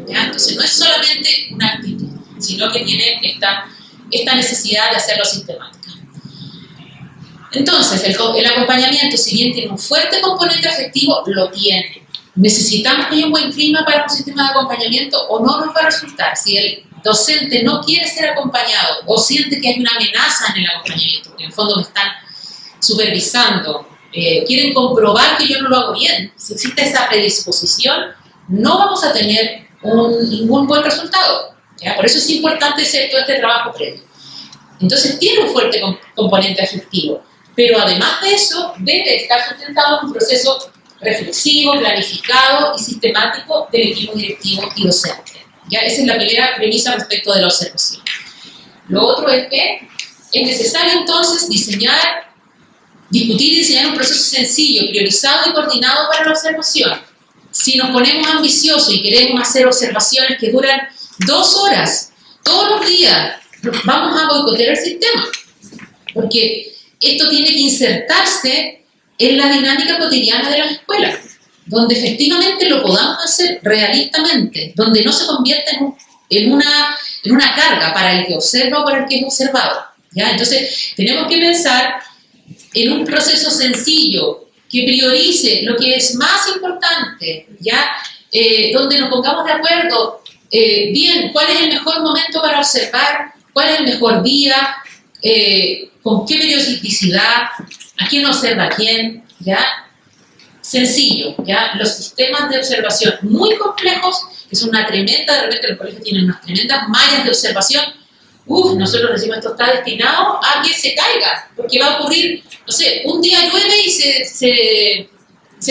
¿ya? Entonces, no es solamente una actitud, sino que tiene esta necesidad de hacerlo sistemática. Entonces, el acompañamiento, si bien tiene un fuerte componente afectivo, lo tiene. ¿Necesitamos que haya un buen clima para un sistema de acompañamiento o no nos va a resultar? Si el docente no quiere ser acompañado o siente que hay una amenaza en el acompañamiento, porque en el fondo me están supervisando, quieren comprobar que yo no lo hago bien, si existe esa predisposición, no vamos a tener ningún buen resultado, ¿ya? Por eso es importante hacer todo este trabajo previo. Entonces tiene un fuerte componente afectivo, pero además de eso debe estar sustentado en un proceso reflexivo, planificado y sistemático del equipo directivo y docente. ¿Ya? Esa es la primera premisa respecto de la observación. Lo otro es que es necesario entonces discutir y diseñar un proceso sencillo, priorizado y coordinado para la observación. Si nos ponemos ambiciosos y queremos hacer observaciones que duran 2 horas todos los días, vamos a boicotear el sistema, porque esto tiene que insertarse en la dinámica cotidiana de las escuelas, donde efectivamente lo podamos hacer realistamente, donde no se convierta en una carga para el que observa o para el que es observado, ¿ya? Entonces, tenemos que pensar en un proceso sencillo, que priorice lo que es más importante, ¿ya? Donde nos pongamos de acuerdo, bien, cuál es el mejor momento para observar, cuál es el mejor día, con qué periodicidad, a quién observa a quién, ¿ya? Sencillo, ¿ya? Los sistemas de observación muy complejos, que son una tremenda, de repente los colegios tienen unas tremendas mallas de observación. Nosotros decimos esto está destinado a que se caiga, porque va a ocurrir, no sé, un día llueve y se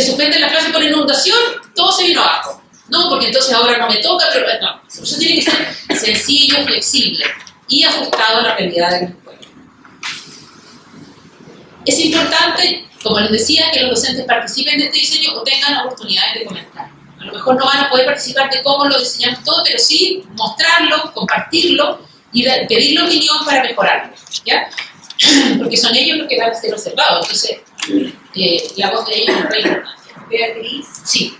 suspende la clase por inundación, todo se vino abajo. No, porque entonces ahora no me toca, pero no. Eso tiene que ser sencillo, flexible y ajustado a la realidad de la escuela. Es importante, como les decía, que los docentes participen de este diseño o tengan oportunidades de comentar. A lo mejor no van a poder participar de cómo lo diseñamos todo, pero sí mostrarlo, compartirlo y pedir la opinión para mejorarlo, ¿ya? Porque son ellos los que van a ser observados, entonces la voz de ellos es muy importante. Beatriz, sí.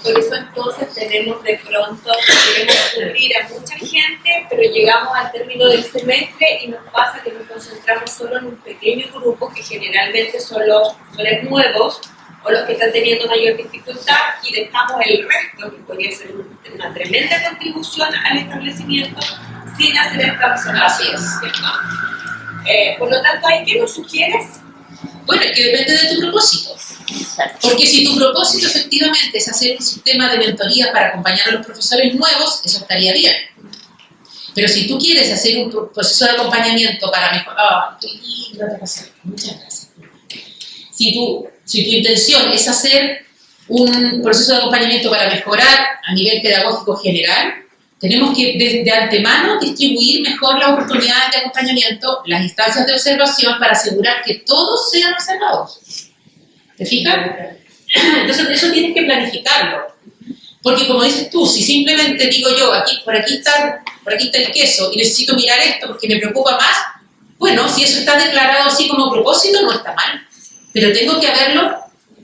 Por eso entonces tenemos de pronto, queremos cubrir a mucha gente, pero llegamos al término del semestre y nos pasa que nos concentramos solo en un pequeño grupo que generalmente son los nuevos o los que están teniendo mayor dificultad y dejamos el resto, que podría ser una tremenda contribución al establecimiento, sin hacer esta observación. Así es. Por lo tanto, ¿qué nos sugieres? Bueno, es que depende de tu propósito. Porque si tu propósito efectivamente es hacer un sistema de mentoría para acompañar a los profesores nuevos, eso estaría bien. Pero si tú quieres hacer un proceso de acompañamiento para mejorar... Muchas gracias. Si tu intención es hacer un proceso de acompañamiento para mejorar a nivel pedagógico general, tenemos que de antemano distribuir mejor las oportunidades de acompañamiento, las instancias de observación para asegurar que todos sean observados. ¿Te fijas? Entonces eso tienes que planificarlo. Porque como dices tú, si simplemente digo yo, por aquí está el queso y necesito mirar esto porque me preocupa más, bueno, si eso está declarado así como propósito, no está mal. Pero tengo que haberlo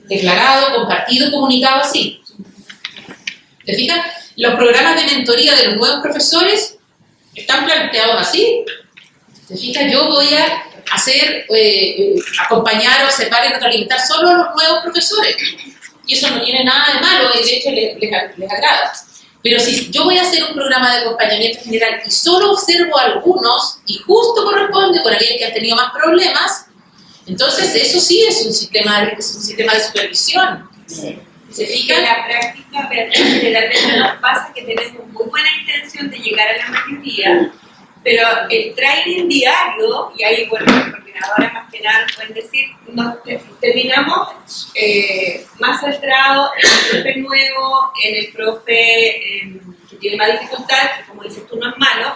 declarado, compartido, comunicado así. ¿Te fijas? Los programas de mentoría de los nuevos profesores están planteados así. ¿Te fijas? Yo voy a acompañar, observar y retroalimentar solo a los nuevos profesores. Y eso no tiene nada de malo, y de hecho les agrada. Pero si yo voy a hacer un programa de acompañamiento general y solo observo a algunos, y justo corresponde con aquellos que han tenido más problemas, entonces eso sí es un sistema de supervisión. ¿Se fijan? En la práctica, generalmente nos pasa que tenemos muy buena intención de llegar a la mayoría, pero el training diario, y ahí, bueno, las coordinadoras más que nada pueden decir, nos terminamos más centrados en el profe nuevo, en el profe que tiene más dificultad, que como dices tú no es malo,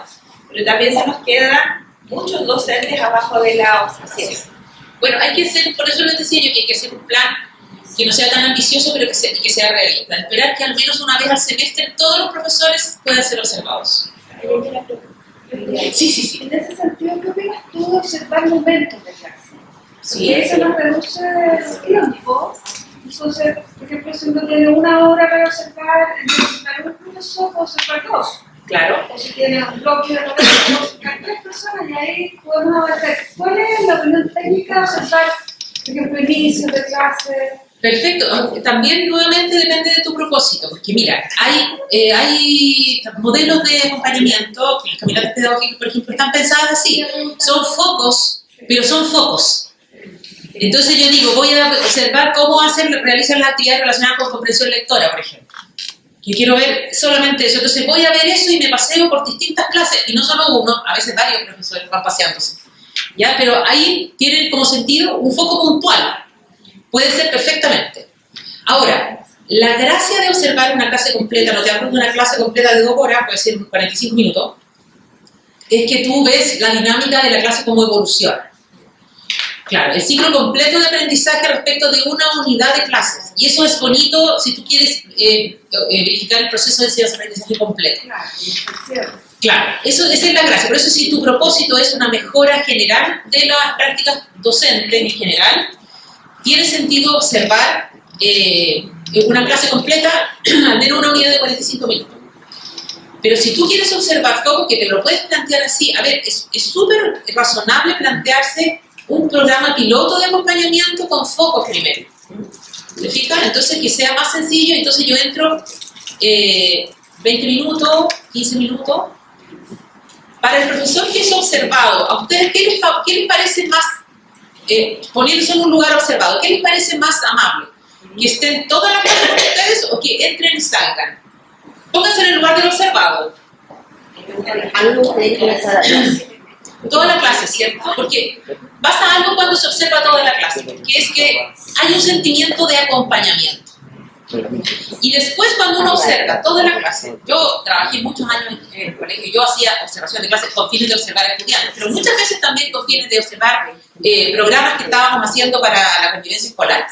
pero también se nos quedan muchos docentes abajo de la observación. Bueno, por eso les decía yo que hay que hacer un plan que no sea tan ambicioso, pero que sea realista. Esperar que al menos una vez al semestre todos los profesores puedan ser observados. Sí. En ese sentido, ¿qué opinas tú de observar momentos de clase? Sí. Porque eso nos reduce el tiempo. Entonces, por ejemplo, si uno tiene una hora para observar, entonces para un profesor puede observar dos. Claro. O si tiene un bloque de puede observar tres personas y ahí podemos avanzar. ¿Cuál es la opinión técnica de observar, por ejemplo, inicios de clase? Perfecto. También nuevamente depende de tu propósito, porque mira, hay modelos de acompañamiento, que los caminantes pedagógicos, por ejemplo, están pensados así, son focos, pero son focos. Entonces yo digo, voy a observar cómo realizan las actividades relacionadas con comprensión lectora, por ejemplo. Yo quiero ver solamente eso, entonces voy a ver eso y me paseo por distintas clases, y no solo uno, a veces varios profesores van paseándose, ¿ya? Pero ahí tienen como sentido un foco puntual. Puede ser perfectamente. Ahora, la gracia de observar una clase completa, no te hablo de una clase completa de 2 horas, puede ser 45 minutos, es que tú ves la dinámica de la clase como evoluciona. Claro, el ciclo completo de aprendizaje respecto de una unidad de clases. Y eso es bonito si tú quieres verificar el proceso de enseñanza-aprendizaje completo. Claro, esa es la gracia. Por eso si tu propósito es una mejora general de las prácticas docentes en general, tiene sentido sentido observar una clase completa, al menos una unidad de 45 minutos. Pero si tú quieres observar foco, que te lo puedes plantear así, a ver, es súper razonable plantearse un programa piloto de acompañamiento con focos primero. ¿Te fijas? Entonces que sea más sencillo, entonces yo entro 20 minutos, 15 minutos. Para el profesor que es observado, ¿a ustedes qué les parece más, poniéndose en un lugar observado, qué les parece más amable? ¿Que estén toda la clase con ustedes o que entren y salgan? Pónganse en el lugar del observado. Toda la clase, ¿cierto? Porque pasa algo cuando se observa toda la clase, que es que hay un sentimiento de acompañamiento. Y después cuando uno observa toda la clase, yo trabajé muchos años en el colegio, yo hacía observación de clases con fines de observar a estudiantes, pero muchas veces también con fines de observar programas que estábamos haciendo para la convivencia escolar.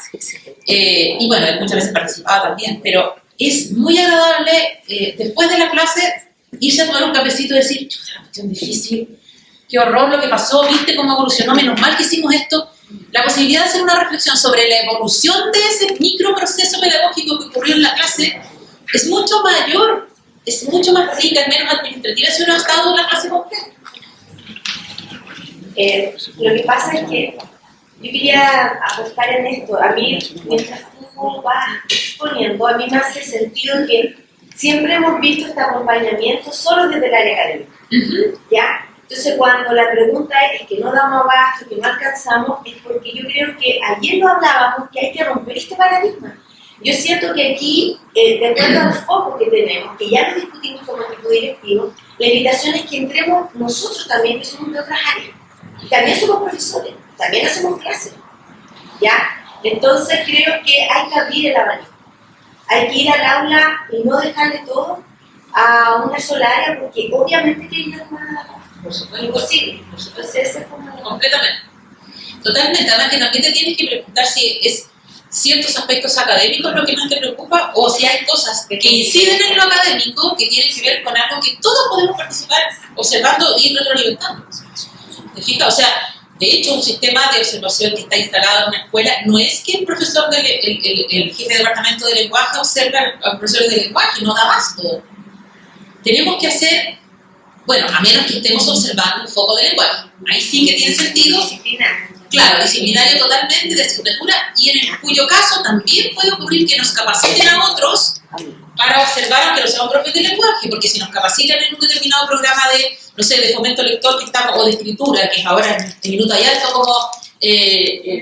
Y bueno, muchas veces participaba también, pero es muy agradable después de la clase irse a tomar un cafecito y decir, chuta, la cuestión difícil, qué horror lo que pasó, viste cómo evolucionó, menos mal que hicimos esto. La posibilidad de hacer una reflexión sobre la evolución de ese microproceso pedagógico que ocurrió en la clase es mucho mayor, es mucho más rica, es menos administrativa si uno ha estado en la clase completa. Lo que pasa es que yo quería apostar en esto. A mí, mientras tú vas exponiendo, a mí me hace sentido que siempre hemos visto este acompañamiento solo desde el área académica. ¿Ya? Entonces, cuando la pregunta es que no damos abasto, que no alcanzamos, es porque yo creo que ayer lo hablábamos, que hay que romper este paradigma. Yo siento que aquí, de acuerdo al foco que tenemos, que ya lo discutimos como equipo directivo, la invitación es que entremos nosotros también, que somos de otras áreas. Y también somos profesores, también hacemos clases. ¿Ya? Entonces, creo que hay que abrir el abanico. Hay que ir al aula y no dejarle todo a una sola área, porque obviamente que hay más. Por supuesto. Imposible. Entonces, ese es como... Completamente. Totalmente. Además que también te tienes que preguntar si es ciertos aspectos académicos lo que más te preocupa o si hay cosas que inciden en lo académico que tienen que ver con algo que todos podemos participar observando y retroalimentando. ¿Te fijas? O sea, de hecho, un sistema de observación que está instalado en una escuela no es que el profesor, el jefe de departamento de lenguaje observe a los profesores de lenguaje, no da abasto. Tenemos que hacer... Bueno, a menos que estemos observando un foco de lenguaje. Ahí sí que tiene sentido. Claro, disciplinario totalmente, de asignatura, y en cuyo caso también puede ocurrir que nos capaciten a otros para observar aunque no sean profes de lenguaje, porque si nos capacitan en un determinado programa de, no sé, de fomento lector que estamos, o de escritura, que es ahora en Minuto hay alto como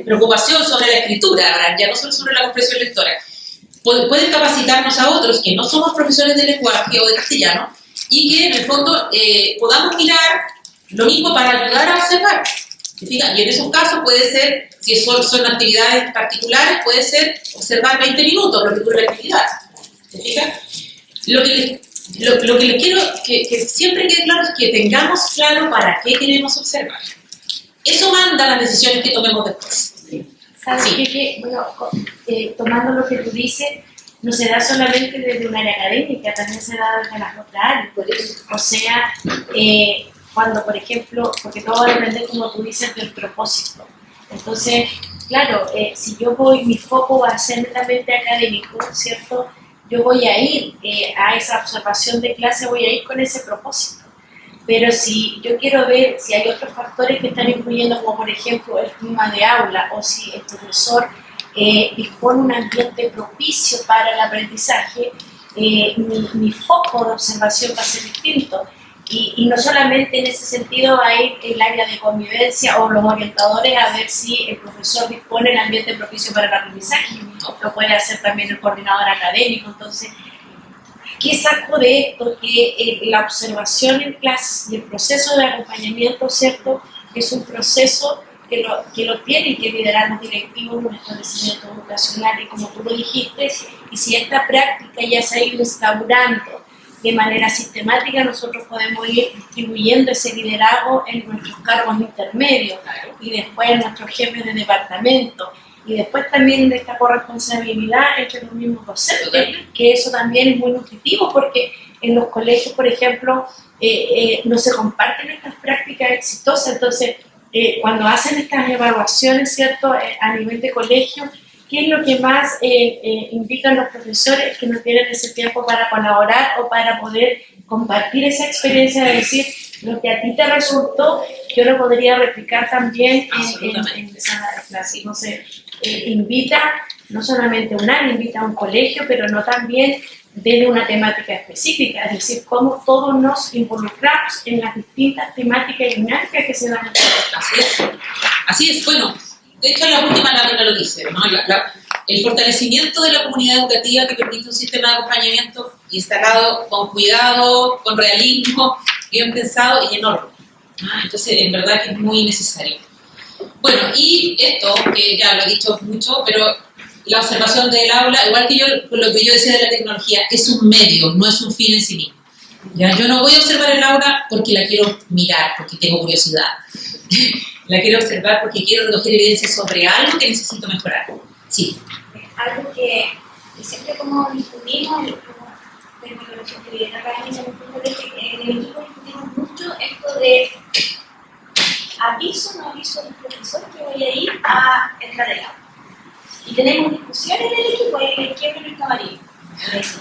preocupación sobre la escritura, ahora ya no solo sobre la comprensión lectora, pueden capacitarnos a otros que no somos profesores de lenguaje o de castellano, y que en el fondo podamos mirar lo mismo para ayudar a observar. Y en esos casos puede ser, si son actividades particulares, puede ser observar 20 minutos lo que dura la actividad. ¿Te fijas? Lo que les quiero que siempre quede claro es que tengamos claro para qué queremos observar. Eso manda las decisiones que tomemos después. ¿Sabes qué? Bueno, tomando lo que tú dices, no se da solamente desde un área académica, también se da desde las otras áreas. O sea, cuando, por ejemplo, porque todo va a depender, como tú dices, del propósito. Entonces, claro, si yo voy, mi foco va a ser netamente académico, ¿cierto? Yo voy a ir a esa observación de clase, voy a ir con ese propósito. Pero si yo quiero ver si hay otros factores que están influyendo, como por ejemplo el clima de aula, o si el profesor dispone un ambiente propicio para el aprendizaje, mi foco de observación va a ser distinto. Y no solamente en ese sentido va a ir el área de convivencia o los orientadores a ver si el profesor dispone el ambiente propicio para el aprendizaje, lo puede hacer también el coordinador académico. Entonces, ¿qué saco de esto? Que la observación en clases y el proceso de acompañamiento, ¿cierto?, es un proceso que lo tienen que liderar los directivos en un establecimiento educacional, y como tú lo dijiste, y si esta práctica ya se ha ido instaurando de manera sistemática, nosotros podemos ir distribuyendo ese liderazgo en nuestros cargos intermedios y después en nuestros jefes de departamento, y después también en esta corresponsabilidad entre los mismos docentes, que eso también es muy nutritivo, porque en los colegios, por ejemplo, no se comparten estas prácticas exitosas. Entonces, cuando hacen estas evaluaciones, ¿cierto?, a nivel de colegio, ¿qué es lo que más indican los profesores que no tienen ese tiempo para colaborar o para poder compartir esa experiencia de decir lo que a ti te resultó, yo lo podría replicar también en sala de clase? Entonces, invita no solamente a un área, invita a un colegio, pero no también desde una temática específica, es decir, cómo todos nos involucramos en las distintas temáticas y dinámicas que se dan en el colegio. Así es, bueno, de hecho la última lámina lo dice, ¿no? El fortalecimiento de la comunidad educativa que permite un sistema de acompañamiento instalado con cuidado, con realismo, bien pensado y enorme. Entonces, en verdad que es muy necesario. Bueno, y esto, que ya lo he dicho mucho, pero la observación del aula, igual que yo, lo que yo decía de la tecnología, es un medio, no es un fin en sí mismo. ¿Ya? Yo no voy a observar el aula porque la quiero mirar, porque tengo curiosidad. La quiero observar porque quiero recoger evidencia sobre algo que necesito mejorar. Sí. Algo que siempre como discutimos, tengo relación que viene acá en el equipo discutimos mucho esto de aviso o no aviso al profesor que voy a ir a entrar al aula. Y tenemos discusiones en el equipo, hay el equipo en el camarín.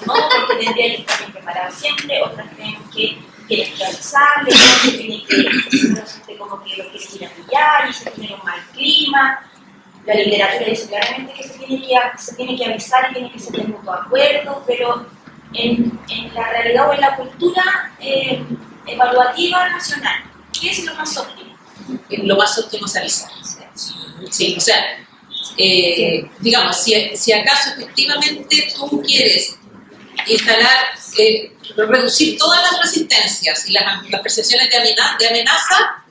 No, porque tendría que estar bien preparado siempre, otras creemos que quiere que avisarle, que tiene que como que lo quiere ir a pillar y se tiene un mal clima. La literatura dice claramente que se tiene que avisar y tiene que ser de mutuo acuerdo, pero en la realidad o en la cultura evaluativa nacional, ¿qué es lo más óptimo? Lo más óptimo es avisar. Sí, o sea, digamos, si acaso efectivamente tú quieres instalar, reducir todas las resistencias y las percepciones de amenaza,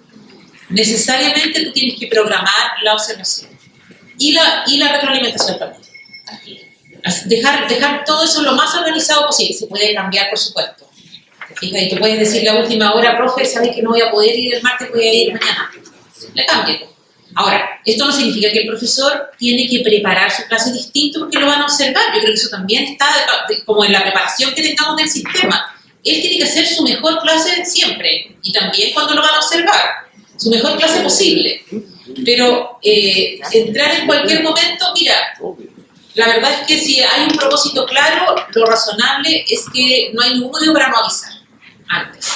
necesariamente tú tienes que programar la observación y la retroalimentación también. Dejar todo eso lo más organizado posible. Se puede cambiar, por supuesto. ¿Te fijas? Y tú puedes decir la última hora, profe, sabes que no voy a poder ir el martes, voy a ir mañana. Le cambio. Ahora, esto no significa que el profesor tiene que preparar su clase distinto porque lo van a observar. Yo creo que eso también está como en la preparación que tengamos del sistema. Él tiene que hacer su mejor clase siempre y también cuando lo van a observar. Su mejor clase posible. Pero entrar en cualquier momento, mira, la verdad es que si hay un propósito claro, lo razonable es que no hay ningún motivo para no avisar antes.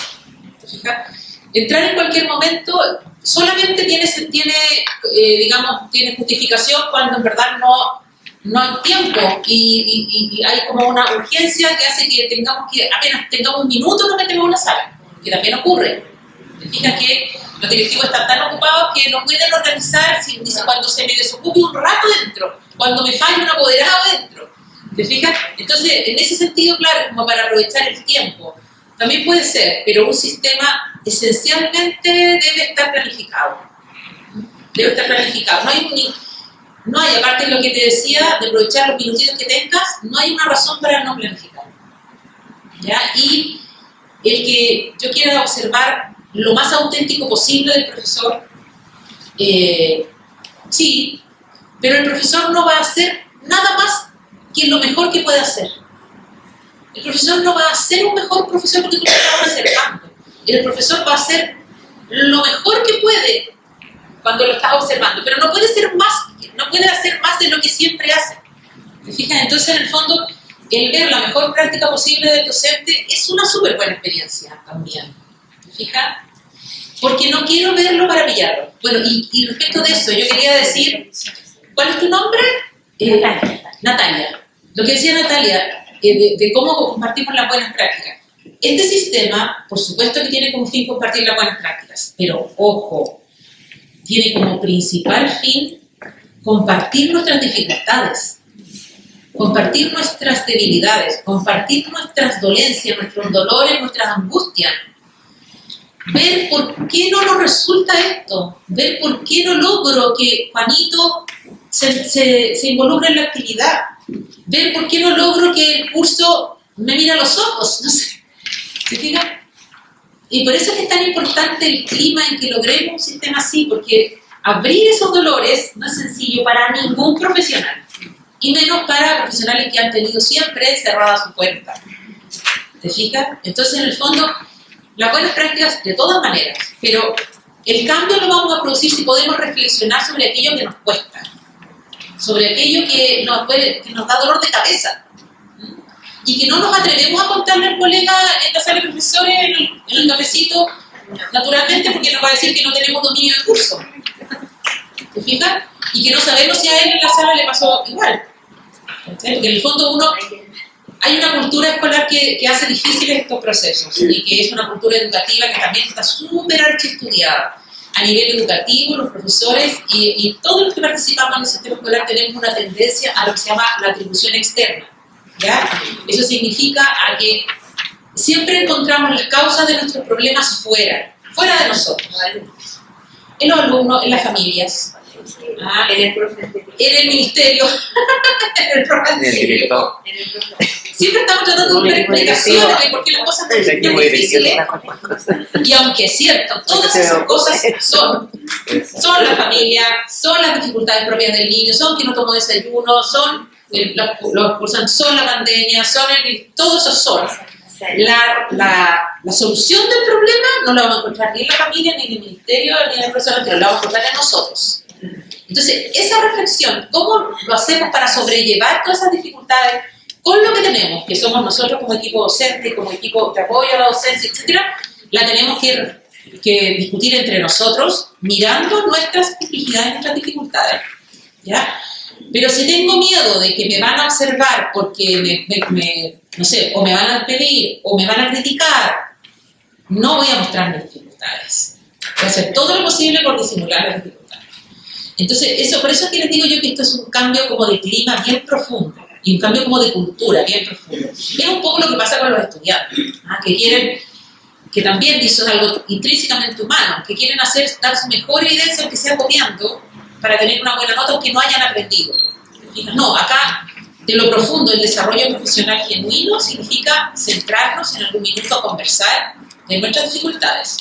¿Te fijas? Entrar en cualquier momento solamente tiene justificación cuando en verdad no hay tiempo y hay como una urgencia que hace que apenas tengamos un minuto nos metemos en una sala, que también ocurre. Te fijas que los directivos están tan ocupados que no pueden organizar cuando se me desocupe un rato dentro, cuando me falle un apoderado dentro. ¿Te fijas? Entonces, en ese sentido, claro, como para aprovechar el tiempo. También puede ser, pero un sistema esencialmente debe estar planificado. Debe estar planificado. No hay, aparte de lo que te decía, de aprovechar los minutitos que tengas, no hay una razón para no planificar. ¿Ya? Y el que yo quiera observar lo más auténtico posible del profesor, sí, pero el profesor no va a hacer nada más que lo mejor que puede hacer. El profesor no va a ser un mejor profesor porque tú lo estás observando. El profesor va a hacer lo mejor que puede cuando lo estás observando, pero no puede hacer más de lo que siempre hace. ¿Te fijas? Entonces, en el fondo, el ver la mejor práctica posible del docente es una súper buena experiencia también. ¿Te fijas? Porque no quiero verlo para pillarlo. Bueno, y respecto de eso, yo quería decir, ¿cuál es tu nombre? Natalia. Lo que decía Natalia, de cómo compartimos las buenas prácticas. Este sistema, por supuesto que tiene como fin compartir las buenas prácticas, pero ojo, tiene como principal fin compartir nuestras dificultades, compartir nuestras debilidades, compartir nuestras dolencias, nuestros dolores, nuestras angustias. Ver por qué no nos resulta esto, ver por qué no logro que Juanito se involucre en la actividad, ver por qué no logro que el curso me mire a los ojos, no sé, ¿se fijan? Y por eso es que es tan importante el clima en que logremos un sistema así, porque abrir esos dolores no es sencillo para ningún profesional, y menos para profesionales que han tenido siempre cerrada su puerta. ¿Te fijas? Entonces, en el fondo, las buenas prácticas de todas maneras, pero el cambio lo vamos a producir si podemos reflexionar sobre aquello que nos cuesta. sobre aquello que nos da dolor de cabeza y que no nos atrevemos a contarle al colega en la sala de profesores, en el cafecito, naturalmente, porque nos va a decir que no tenemos dominio de curso. ¿Te fijas? Y que no sabemos si a él en la sala le pasó igual. Porque en el fondo hay una cultura escolar que hace difíciles estos procesos y que es una cultura educativa que también está súper archiestudiada. A nivel educativo, los profesores y todos los que participamos en el sistema escolar tenemos una tendencia a lo que se llama la atribución externa, ¿ya? Eso significa a que siempre encontramos las causas de nuestros problemas fuera de nosotros, en los alumnos, en las familias, En el profesor. en el ministerio, en el profesor. Siempre estamos tratando de buscar explicaciones de por qué las cosas no son difíciles. Y aunque es cierto, todas esas cosas son la familia, son las dificultades propias del niño, son que no tomó desayuno, son son la pandemia, todos esos son. La solución del problema no la vamos a encontrar ni en la familia, ni en el ministerio, ni en el profesor, pero la vamos a encontrar en nosotros. Entonces, esa reflexión, ¿cómo lo hacemos para sobrellevar todas esas dificultades con lo que tenemos, que somos nosotros como equipo docente, como equipo de apoyo a la docencia, etcétera? La tenemos que discutir entre nosotros, mirando nuestras complejidades, nuestras dificultades, ¿ya? Pero si tengo miedo de que me van a observar porque no sé, o me van a despedir, o me van a criticar, no voy a mostrar mis dificultades. Voy a hacer todo lo posible por disimular las dificultades. Entonces, por eso es que les digo yo que esto es un cambio como de clima bien profundo, y un cambio como de cultura bien profundo. Es un poco lo que pasa con los estudiantes, que quieren, que también eso es algo intrínsecamente humano, que quieren dar su mejor evidencia, aunque sea copiando, para tener una buena nota, aunque no hayan aprendido. No, acá, de lo profundo, el desarrollo profesional genuino significa centrarnos en algún minuto a conversar de nuestras dificultades.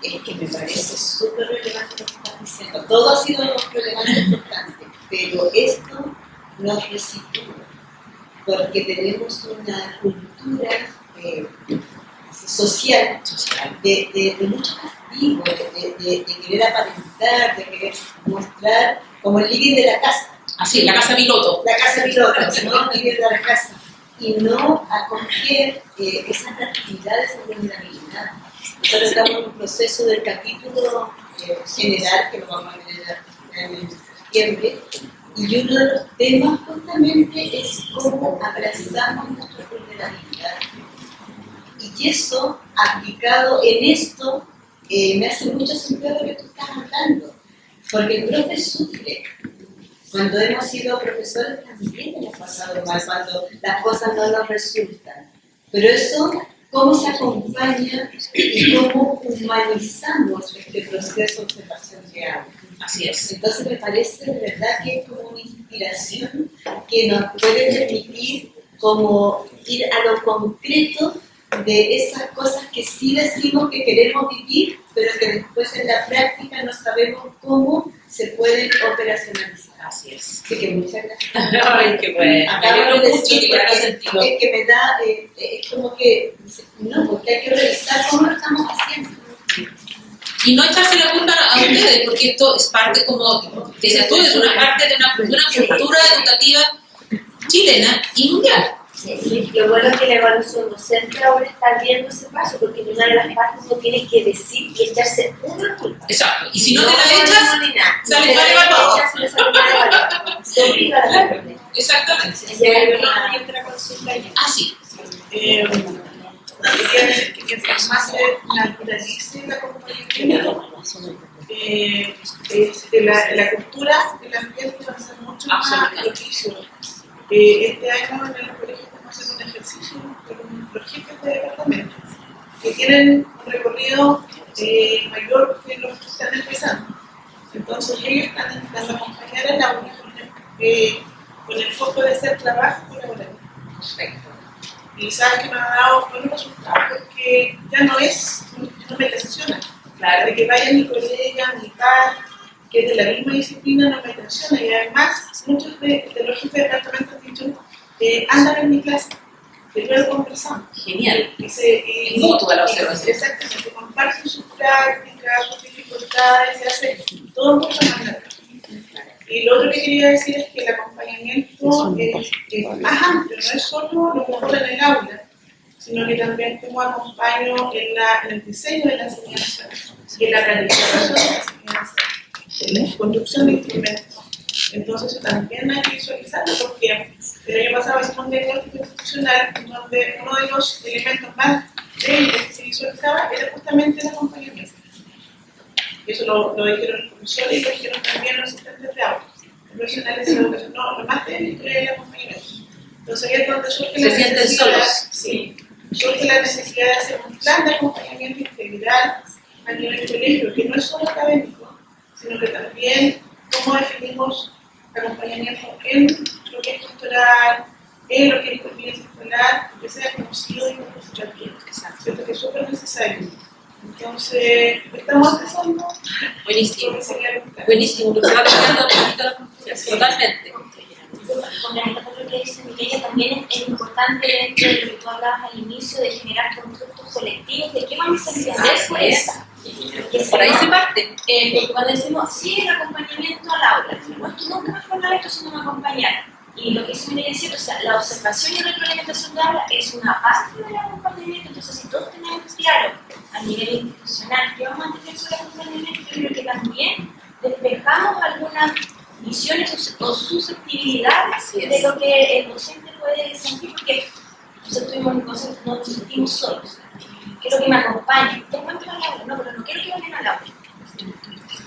Es que me parece súper relevante lo que estás diciendo. Todo ha sido relevante e importante, pero esto nos resitúa, porque tenemos una cultura social de mucho castigo, de querer aparentar, de querer mostrar como el living de la casa. Así, la casa piloto. La casa piloto, no vivir de la casa. Y no acoger esas actividades de vulnerabilidad. Nosotros estamos en un proceso del capítulo general, que lo vamos a ver en septiembre, y uno de los temas justamente es cómo abrazamos nuestra vulnerabilidad. Y eso, aplicado en esto, me hace mucho sentido lo que tú estás hablando, porque el profe sufre. Cuando hemos sido profesores también hemos pasado mal, cuando las cosas no nos resultan. Pero eso, cómo se acompaña y cómo humanizamos este proceso de observación que hago. Así es. Entonces me parece de verdad que es como una inspiración que nos puede permitir como ir a lo concreto de esas cosas que sí decimos que queremos vivir, pero que después en la práctica no sabemos cómo se pueden operacionalizar. Así es. Así que muchas gracias. Ay, qué bueno. Acabo de mucho decir que me haga sentido. que me da, es como que, no, porque hay que revisar cómo lo estamos haciendo. Y no echarse la culpa a ustedes, porque esto es parte, como te decía tú, es una parte de una cultura educativa chilena y mundial. Sí, lo bueno es que la evaluación docente ahora está viendo ese paso, porque en una de las partes no tienes que decir y echarse una culpa. Exacto. Y si no te la echas, sale mal evaluado. Se obliga a la gente. Exactamente. Hay otra consulta ahí. Ah, sí. Quería decir que mientras más se naturalice la compañía, la cultura del ambiente va a ser mucho más propicio. Este año en el colegio estamos haciendo un ejercicio con los jefes de departamento que tienen un recorrido mayor que los que están empezando. Entonces ellos están intentando acompañar al aula con el foco de hacer trabajo colaborativo. Perfecto. Y sabes que me ha dado buenos resultados porque ya no me tensiona. Claro, de que vaya mi colega, mi par, que es de la misma disciplina, no me tensiona. Y además, muchos de los jefes de departamento han dicho, andan en mi clase, que luego conversamos. Genial. Es mutua la observación. Exactamente, comparten sus prácticas, sus dificultades, y hace todo mucho más largo. Y lo otro que quería decir es que el acompañamiento es más amplio, no es solo lo que ocurre en el aula, sino que también cómo acompaño en el diseño de la enseñanza y en la planificación de la enseñanza, en la construcción de instrumentos. Entonces eso también hay que visualizarlo porque el año pasado hicimos un diagnóstico institucional donde uno de los elementos más débiles que se visualizaba era justamente el acompañamiento. Eso lo dijeron los profesores y lo dijeron también los asistentes de aula, los profesionales de educación. No, lo más débil es el acompañamiento. Entonces ahí es donde surge la necesidad, sí, surge la necesidad de hacer un plan de acompañamiento integral a nivel del colegio, que no es solo académico, sino que también cómo definimos acompañamiento en lo que es cultural, en lo que es convivencia escolar, que sea conocido y representativo. Exacto, que es súper necesario. Entonces, estamos empezando. Buenísimo. Buenísimo, porque se va cambiando la cultura, totalmente. Con respecto a lo que dice Mireia, también es importante dentro de lo que tú hablabas al inicio de generar constructos colectivos, de qué vamos a entender por esa. Por ahí se parte. Cuando decimos, sí, el acompañamiento al aula, no es que nunca me fue una vez, entonces no me acompañaron. Y lo que dice Mireia es cierto, o sea, la observación y retroalimentación de aula es una parte del acompañamiento, entonces si todos tenemos claro a nivel institucional que vamos a tener sobre el acompañamiento, yo creo que también despejamos algunas visiones o susceptibilidades de lo que el docente puede sentir, porque nosotros tuvimos un concepto, no nos sentimos solos. Quiero que me acompañen. ¿Te encuentras al aula? No, pero no quiero que vayan al aula.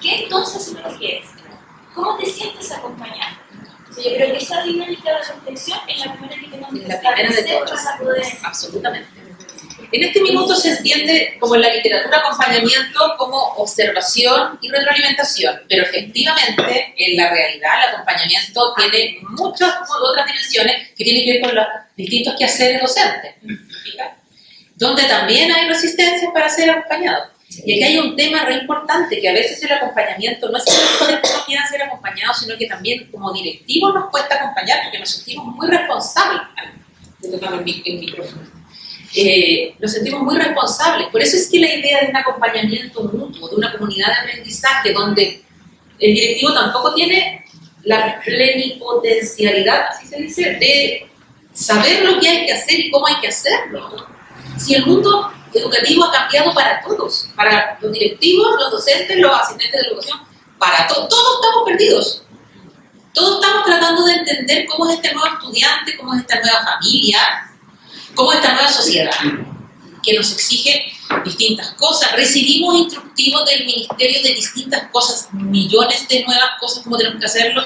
¿Qué entonces me lo quieres? ¿Cómo te sientes acompañado? O sea, yo creo que esa dinámica de reflexión es la primera que tenemos que establecer para poder... Absolutamente. En este minuto se entiende como en la literatura acompañamiento como observación y retroalimentación, pero efectivamente en la realidad el acompañamiento tiene muchas otras dimensiones que tienen que ver con los distintos quehaceres docentes, donde también hay resistencias para ser acompañado. Y aquí hay un tema re importante, que a veces el acompañamiento no es que los docentes no quieran ser acompañados, sino que también como directivos nos cuesta acompañar porque nos sentimos muy responsables. El micrófono. Nos sentimos muy responsables. Por eso es que la idea de un acompañamiento mutuo, de una comunidad de aprendizaje, donde el directivo tampoco tiene la plenipotencialidad, así se dice, de saber lo que hay que hacer y cómo hay que hacerlo. Si el mundo educativo ha cambiado para todos, para los directivos, los docentes, los asistentes de educación, para todos, todos estamos perdidos. Todos estamos tratando de entender cómo es este nuevo estudiante, cómo es esta nueva familia, cómo es esta nueva sociedad, que nos exige distintas cosas. Recibimos instructivos del ministerio de distintas cosas, millones de nuevas cosas, cómo tenemos que hacerlo,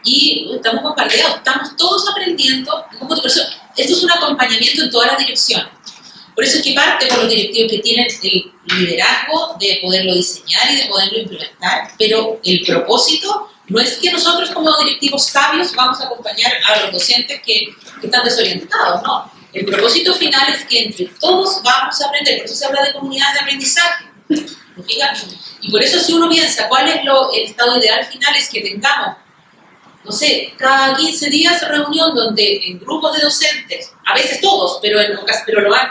y estamos bombardeados, estamos todos aprendiendo. Por eso, esto es un acompañamiento en todas las direcciones. Por eso es que parte con los directivos que tienen el liderazgo de poderlo diseñar y de poderlo implementar, pero el propósito no es que nosotros como directivos sabios vamos a acompañar a los docentes que están desorientados, no. El propósito final es que entre todos vamos a aprender, por eso se habla de comunidades de aprendizaje. Y por eso si uno piensa cuál es el estado ideal final, es que tengamos, no sé, cada 15 días reunión donde en grupos de docentes, a veces todos, pero lo más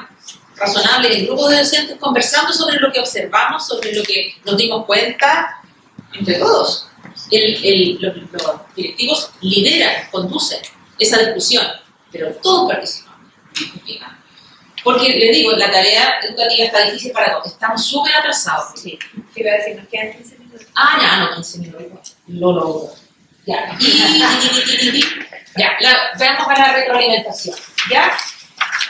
razonable, en grupos de docentes conversando sobre lo que observamos, sobre lo que nos dimos cuenta, entre todos. Los directivos lideran, conducen esa discusión, pero todos participan. Porque, les digo, la tarea educativa está difícil para todos, estamos súper atrasados. Sí, te iba a decir, nos quedan 15 minutos. Ya, no, 15 minutos. Lo logro. Ya, veamos para la retroalimentación. ¿Ya?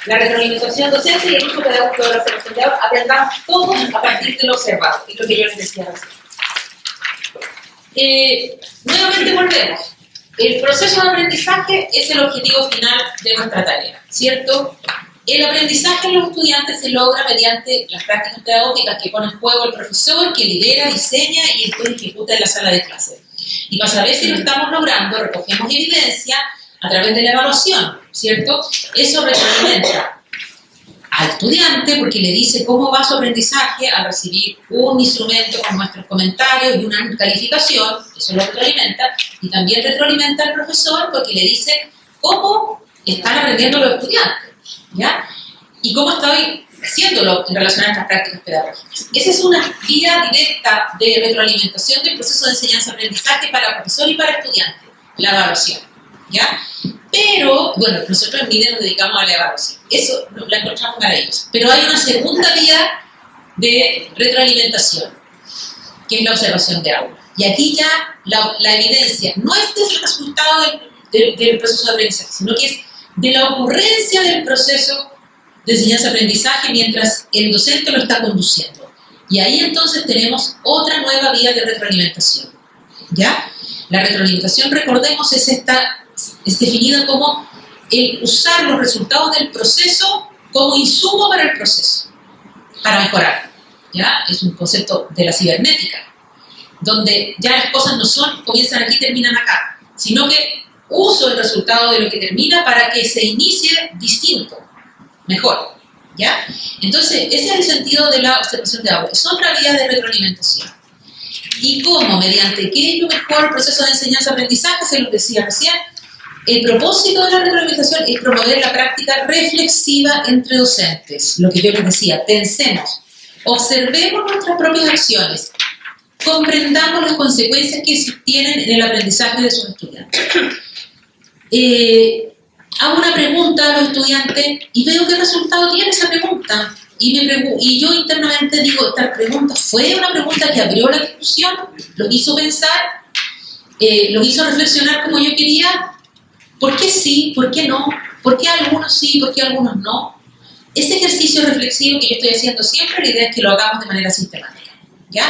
La retroalimentación docente y el uso pedagógico de los representados, aprendamos todos a partir de lo observado, es lo que yo les decía recién. Nuevamente volvemos. El proceso de aprendizaje es el objetivo final de nuestra tarea, ¿cierto? El aprendizaje en los estudiantes se logra mediante las prácticas pedagógicas que pone en juego el profesor, que lidera, diseña y después ejecuta en la sala de clases. Y para saber si lo estamos logrando, recogemos evidencia a través de la evaluación, ¿cierto? Eso retroalimenta al estudiante porque le dice cómo va su aprendizaje al recibir un instrumento con nuestros comentarios y una calificación, eso lo retroalimenta, y también retroalimenta al profesor porque le dice cómo están aprendiendo los estudiantes, ¿ya? Y cómo estoy haciéndolo en relación a estas prácticas pedagógicas. Esa es una vía directa de retroalimentación del proceso de enseñanza-aprendizaje para profesor y para estudiante, la evaluación, ¿ya? Pero, bueno, nosotros en MIDE nos dedicamos a la evaluación, eso la encontramos maravillosa. Pero hay una segunda vía de retroalimentación, que es la observación de aula. Y aquí ya la evidencia no es del resultado del proceso de aprendizaje, sino que es de la ocurrencia del proceso de enseñanza-aprendizaje mientras el docente lo está conduciendo. Y ahí entonces tenemos otra nueva vía de retroalimentación, ¿ya? La retroalimentación, recordemos, es definida como el usar los resultados del proceso como insumo para el proceso, para mejorar, ¿ya? Es un concepto de la cibernética, donde ya las cosas no son, comienzan aquí, terminan acá, sino que uso el resultado de lo que termina para que se inicie distinto, mejor, ¿ya? Entonces, ese es el sentido de la observación de aula. Es otra vía de retroalimentación. ¿Y cómo? Mediante qué es lo mejor el proceso de enseñanza-aprendizaje, se lo decía recién. El propósito de la retroalimentación es promover la práctica reflexiva entre docentes. Lo que yo les decía, pensemos, observemos nuestras propias acciones, comprendamos las consecuencias que tienen en el aprendizaje de sus estudiantes. Hago una pregunta a los estudiantes y veo qué resultado tiene esa pregunta. Y yo internamente digo, esta pregunta fue una pregunta que abrió la discusión, los hizo pensar, los hizo reflexionar como yo quería. ¿Por qué sí? ¿Por qué no? ¿Por qué algunos sí? ¿Por qué algunos no? Ese ejercicio reflexivo que yo estoy haciendo siempre, la idea es que lo hagamos de manera sistemática, ¿ya?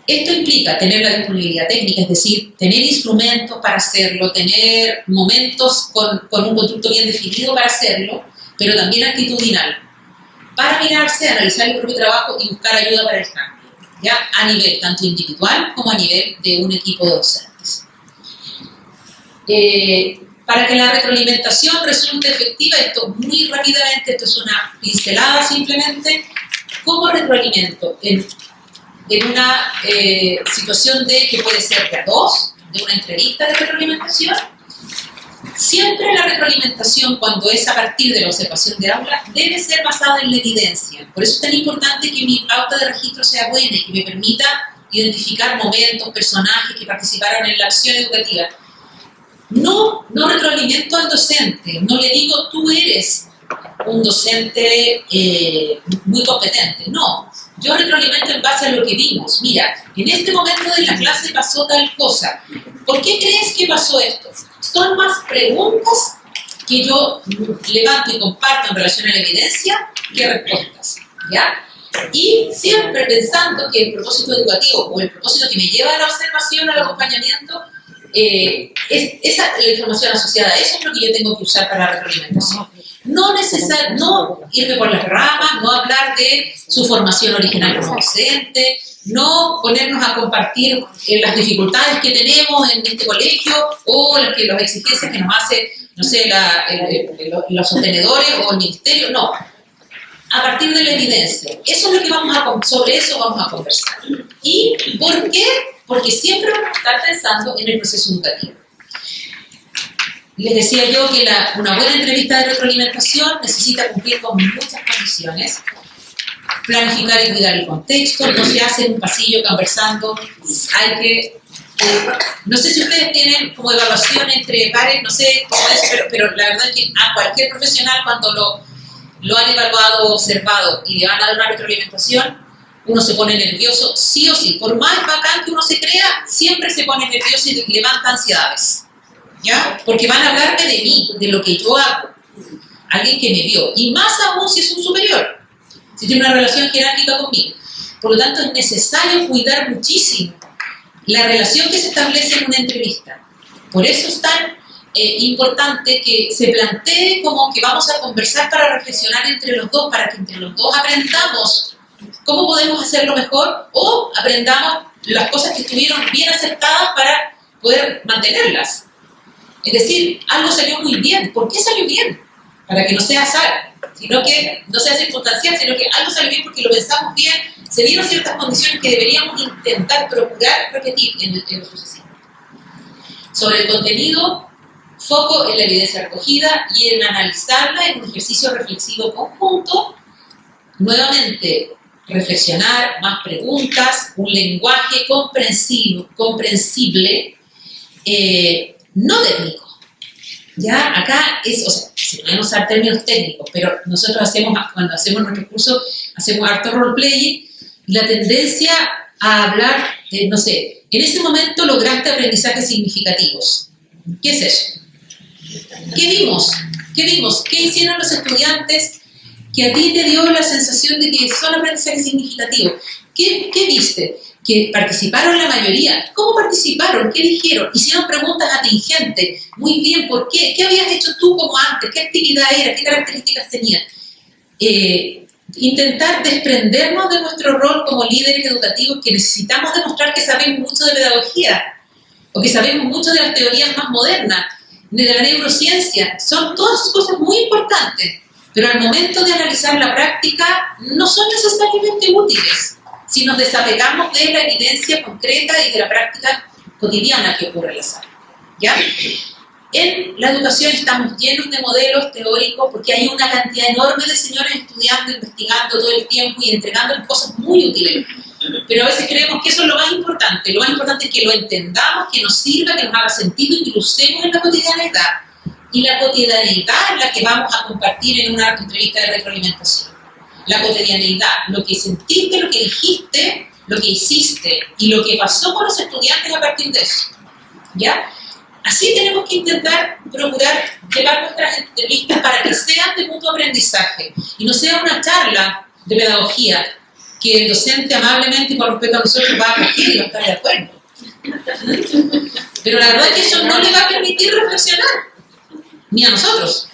Esto implica tener la disponibilidad técnica, es decir, tener instrumentos para hacerlo, tener momentos con un constructo bien definido para hacerlo, pero también actitudinal, para mirarse, analizar el propio trabajo y buscar ayuda para el cambio, ¿ya? A nivel tanto individual como a nivel de un equipo de docentes. Para que la retroalimentación resulte efectiva, esto muy rápidamente, esto es una pincelada simplemente, ¿cómo retroalimento? En una situación que puede ser de a dos, de una entrevista de retroalimentación. Siempre la retroalimentación, cuando es a partir de la observación de aula, debe ser basada en la evidencia. Por eso es tan importante que mi pauta de registro sea buena y que me permita identificar momentos, personajes que participaron en la acción educativa. No retroalimento al docente, no le digo tú eres un docente muy competente, no. Yo retroalimento en base a lo que vimos. Mira, en este momento de la clase pasó tal cosa. ¿Por qué crees que pasó esto? Son más preguntas que yo levanto y comparto en relación a la evidencia que respuestas, ¿ya? Y siempre pensando que el propósito educativo o el propósito que me lleva a la observación, al acompañamiento, la información asociada a eso es lo que yo tengo que usar para la retroalimentación. No irme por las ramas, no hablar de su formación original como docente, no ponernos a compartir las dificultades que tenemos en este colegio o las exigencias que nos hace, no sé, los sostenedores o el ministerio, no. A partir de la evidencia. Eso es lo que sobre eso vamos a conversar. ¿Y por qué? Porque siempre vamos a estar pensando en el proceso educativo. Les decía yo que una buena entrevista de retroalimentación necesita cumplir con muchas condiciones. Planificar y cuidar el contexto, no se hace en un pasillo conversando, hay que... no sé si ustedes tienen como evaluación entre pares, no sé cómo es, pero la verdad es que a cualquier profesional cuando lo han evaluado o observado y le van a dar una retroalimentación, uno se pone nervioso, sí o sí. Por más bacán que uno se crea, siempre se pone nervioso y levanta ansiedades, ¿ya? Porque van a hablarme de mí, de lo que yo hago, alguien que me vio, y más aún si es un superior, si tiene una relación jerárquica conmigo. Por lo tanto, es necesario cuidar muchísimo la relación que se establece en una entrevista. Por eso es tan importante que se plantee como que vamos a conversar para reflexionar entre los dos, para que entre los dos aprendamos cómo podemos hacerlo mejor o aprendamos las cosas que estuvieron bien aceptadas para poder mantenerlas. Es decir, algo salió muy bien. ¿Por qué salió bien? Para que no sea azar, sino que no sea circunstancial, sino que algo salió bien porque lo pensamos bien, se dieron ciertas condiciones que deberíamos intentar procurar repetir en lo sucesivo. Sobre el contenido, foco en la evidencia recogida y en analizarla en un ejercicio reflexivo conjunto nuevamente, reflexionar, más preguntas, un lenguaje comprensible, no técnico. Ya acá es, o sea, se pueden usar términos técnicos, pero nosotros cuando hacemos nuestros cursos, hacemos harto roleplaying, y la tendencia a hablar, no sé, en ese momento lograste aprendizajes significativos. ¿Qué es eso? ¿Qué vimos? ¿Qué hicieron los estudiantes que a ti te dio la sensación de que son aprendizajes significativos? ¿Qué viste? Que participaron la mayoría. ¿Cómo participaron? ¿Qué dijeron? Hicieron preguntas atingentes. Muy bien, ¿por qué? ¿Qué habías hecho tú como antes? ¿Qué actividad era? ¿Qué características tenía? Intentar desprendernos de nuestro rol como líderes educativos, que necesitamos demostrar que sabemos mucho de pedagogía o que sabemos mucho de las teorías más modernas, de la neurociencia. Son todas cosas muy importantes, pero al momento de analizar la práctica no son necesariamente útiles si nos desapegamos de la evidencia concreta y de la práctica cotidiana que ocurre en la sala. ¿Ya? En la educación estamos llenos de modelos teóricos porque hay una cantidad enorme de señores estudiando, investigando todo el tiempo y entregando cosas muy útiles. Pero a veces creemos que eso es lo más importante. Lo más importante es que lo entendamos, que nos sirva, que nos haga sentido y que lo usemos en la cotidianidad. Y la cotidianidad es la que vamos a compartir en una entrevista de retroalimentación. La cotidianidad, lo que sentiste, lo que dijiste, lo que hiciste y lo que pasó con los estudiantes a partir de eso. ¿Ya? Así tenemos que intentar procurar llevar nuestras entrevistas para que sean de mutuo aprendizaje y no sea una charla de pedagogía que el docente amablemente y por respeto a nosotros va a acoger y va a estar de acuerdo. Pero la verdad es que eso no le va a permitir reflexionar, ni a nosotros,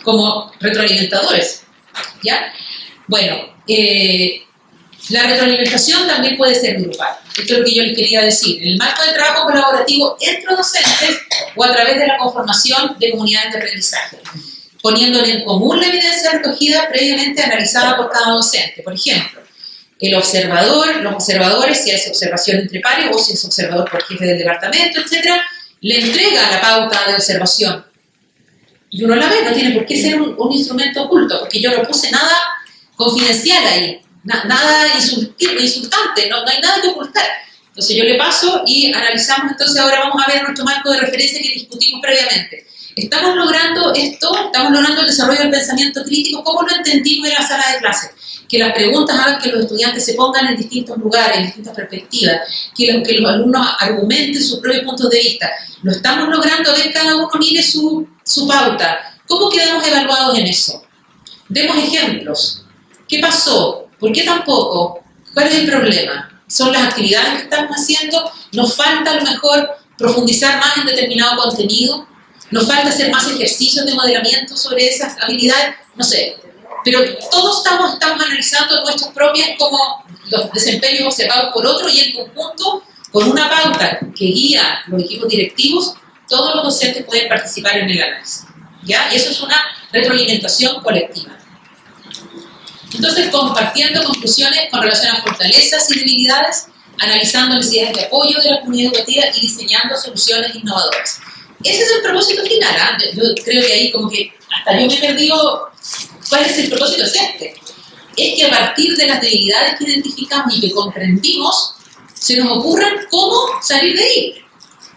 como retroalimentadores. ¿Ya? Bueno, la retroalimentación también puede ser grupal. Esto es lo que yo les quería decir. En el marco del trabajo colaborativo entre docentes o a través de la conformación de comunidades de aprendizaje, poniéndole en común la evidencia recogida previamente analizada por cada docente. Por ejemplo, el observador, los observadores, si es observación entre pares o si es observador por jefe del departamento, etc., le entrega la pauta de observación. Y uno la ve, no tiene por qué ser un instrumento oculto, porque yo no puse nada confidencial ahí. Nada insultante, no hay nada que ocultar. Entonces yo le paso y analizamos. Entonces ahora vamos a ver nuestro marco de referencia que discutimos previamente. ¿Estamos logrando esto? ¿Estamos logrando el desarrollo del pensamiento crítico? ¿Cómo lo entendimos en la sala de clase? Que las preguntas hagan que los estudiantes se pongan en distintos lugares, en distintas perspectivas, que los alumnos argumenten sus propios puntos de vista. ¿Lo estamos logrando? A ver, cada uno mire su pauta. ¿Cómo quedamos evaluados en eso? Demos ejemplos. ¿Qué pasó? ¿Por qué tampoco? ¿Cuál es el problema? ¿Son las actividades que estamos haciendo? ¿Nos falta a lo mejor profundizar más en determinado contenido? ¿Nos falta hacer más ejercicios de modelamiento sobre esas habilidades? No sé. Pero todos estamos analizando nuestras propias como los desempeños observados por otro y en conjunto, con una pauta que guía los equipos directivos, todos los docentes pueden participar en el análisis. ¿Ya? Y eso es una retroalimentación colectiva. Entonces, compartiendo conclusiones con relación a fortalezas y debilidades, analizando necesidades de apoyo de la comunidad educativa y diseñando soluciones innovadoras. Ese es el propósito final, ¿eh? Yo creo que ahí como que hasta yo me he perdido cuál es el propósito. Es que a partir de las debilidades que identificamos y que comprendimos, se nos ocurran cómo salir de ahí.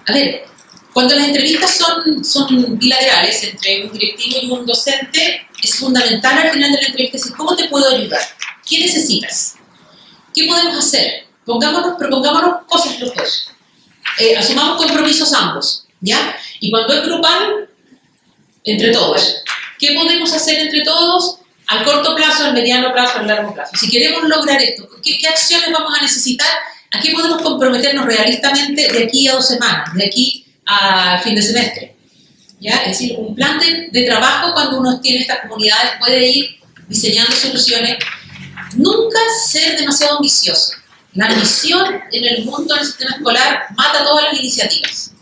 A ver, cuando las entrevistas son bilaterales entre un directivo y un docente, es fundamental al final de la entrevista decir, ¿cómo te puedo ayudar? ¿Qué necesitas? ¿Qué podemos hacer? Propongámonos cosas los dos. Asumamos compromisos ambos, ¿ya? Y cuando es grupal, entre todos. ¿Qué podemos hacer entre todos? Al corto plazo, al mediano plazo, al largo plazo. Si queremos lograr esto, ¿qué acciones vamos a necesitar? ¿A qué podemos comprometernos realistamente de aquí a 2 semanas, de aquí a fin de semestre? ¿Ya? Es decir, un plan de trabajo cuando uno tiene estas comunidades puede ir diseñando soluciones. Nunca ser demasiado ambicioso. La ambición en el mundo del sistema escolar mata todas las iniciativas.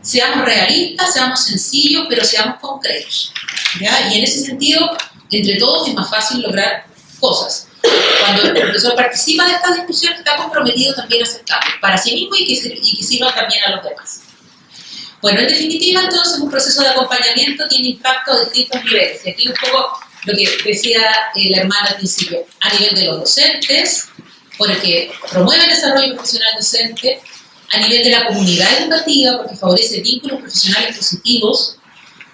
Seamos realistas, seamos sencillos, pero seamos concretos. ¿Ya? Y en ese sentido, entre todos es más fácil lograr cosas. Cuando el profesor participa de esta discusión, está comprometido también a hacer cambios para sí mismo y que sirva también a los demás. Bueno, en definitiva, entonces, un proceso de acompañamiento tiene impacto a distintos niveles. Y aquí un poco lo que decía la hermana al principio, a nivel de los docentes, porque promueve el desarrollo profesional docente, a nivel de la comunidad educativa, porque favorece vínculos profesionales positivos,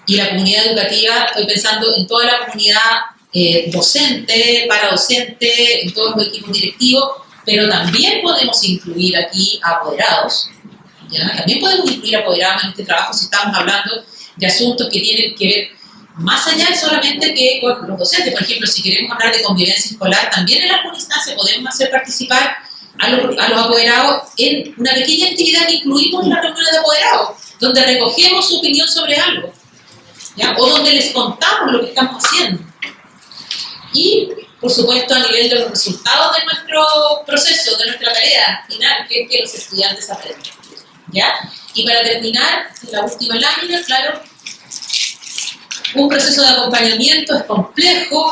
y la comunidad educativa, estoy pensando en toda la comunidad docente, paradocente, en todos los equipos directivos, pero también podemos incluir aquí a apoderados, ¿ya? También podemos incluir a apoderados en este trabajo si estamos hablando de asuntos que tienen que ver más allá solamente que con los docentes. Por ejemplo, si queremos hablar de convivencia escolar, también en alguna instancia podemos hacer participar a los apoderados en una pequeña actividad que incluimos en la reunión de apoderados, donde recogemos su opinión sobre algo, ¿ya? O donde les contamos lo que estamos haciendo. Y, por supuesto, a nivel de los resultados de nuestro proceso, de nuestra tarea final, que es que los estudiantes aprenden, ¿ya? Y para terminar, en la última lámina, claro, un proceso de acompañamiento es complejo,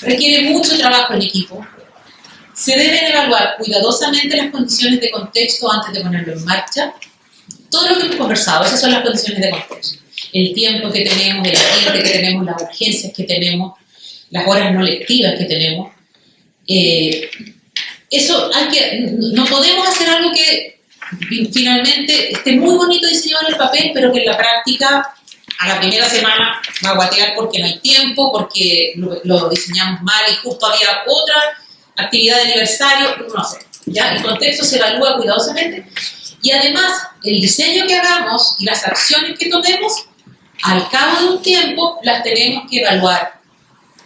requiere mucho trabajo en equipo. Se deben evaluar cuidadosamente las condiciones de contexto antes de ponerlo en marcha. Todo lo que hemos conversado, esas son las condiciones de contexto. El tiempo que tenemos, el ambiente que tenemos, las urgencias que tenemos, las horas no lectivas que tenemos. Eso no podemos hacer algo que finalmente esté muy bonito diseñado en el papel, pero que en la práctica a la primera semana va a guatear porque no hay tiempo, porque lo diseñamos mal y justo había otra actividad de aniversario, no sé. ¿Ya? El contexto se evalúa cuidadosamente y además el diseño que hagamos y las acciones que tomemos, al cabo de un tiempo las tenemos que evaluar.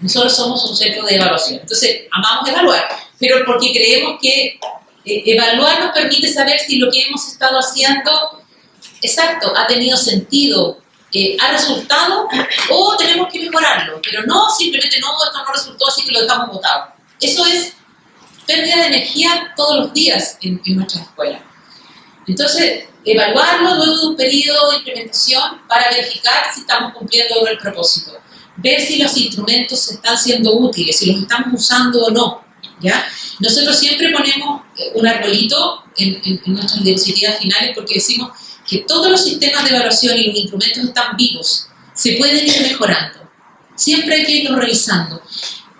Nosotros somos un centro de evaluación, entonces amamos evaluar, pero porque creemos que evaluar nos permite saber si lo que hemos estado haciendo, exacto, ha tenido sentido, ha resultado o tenemos que mejorarlo, pero no simplemente no, esto no resultó así que lo dejamos botado. Eso es pérdida de energía todos los días en nuestras escuelas. Entonces, evaluarlo luego de un periodo de implementación para verificar si estamos cumpliendo con el propósito. Ver si los instrumentos están siendo útiles, si los estamos usando o no, ¿ya? Nosotros siempre ponemos un arbolito en nuestras diapositivas finales porque decimos que todos los sistemas de evaluación y los instrumentos están vivos, se pueden ir mejorando. Siempre hay que irlos revisando,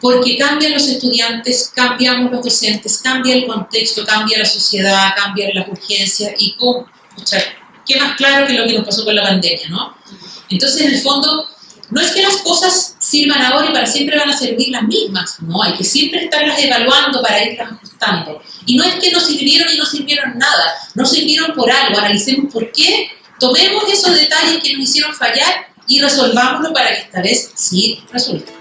porque cambian los estudiantes, cambiamos los docentes, cambia el contexto, cambia la sociedad, cambian las urgencias y qué más claro que lo que nos pasó con la pandemia, ¿no? Entonces, en el fondo, no es que las cosas sirvan ahora y para siempre van a servir las mismas, no, hay que siempre estarlas evaluando para irlas ajustando. Y no es que no sirvieron y no sirvieron nada, no sirvieron por algo, analicemos por qué, tomemos esos detalles que nos hicieron fallar y resolvámoslo para que esta vez sí resulte.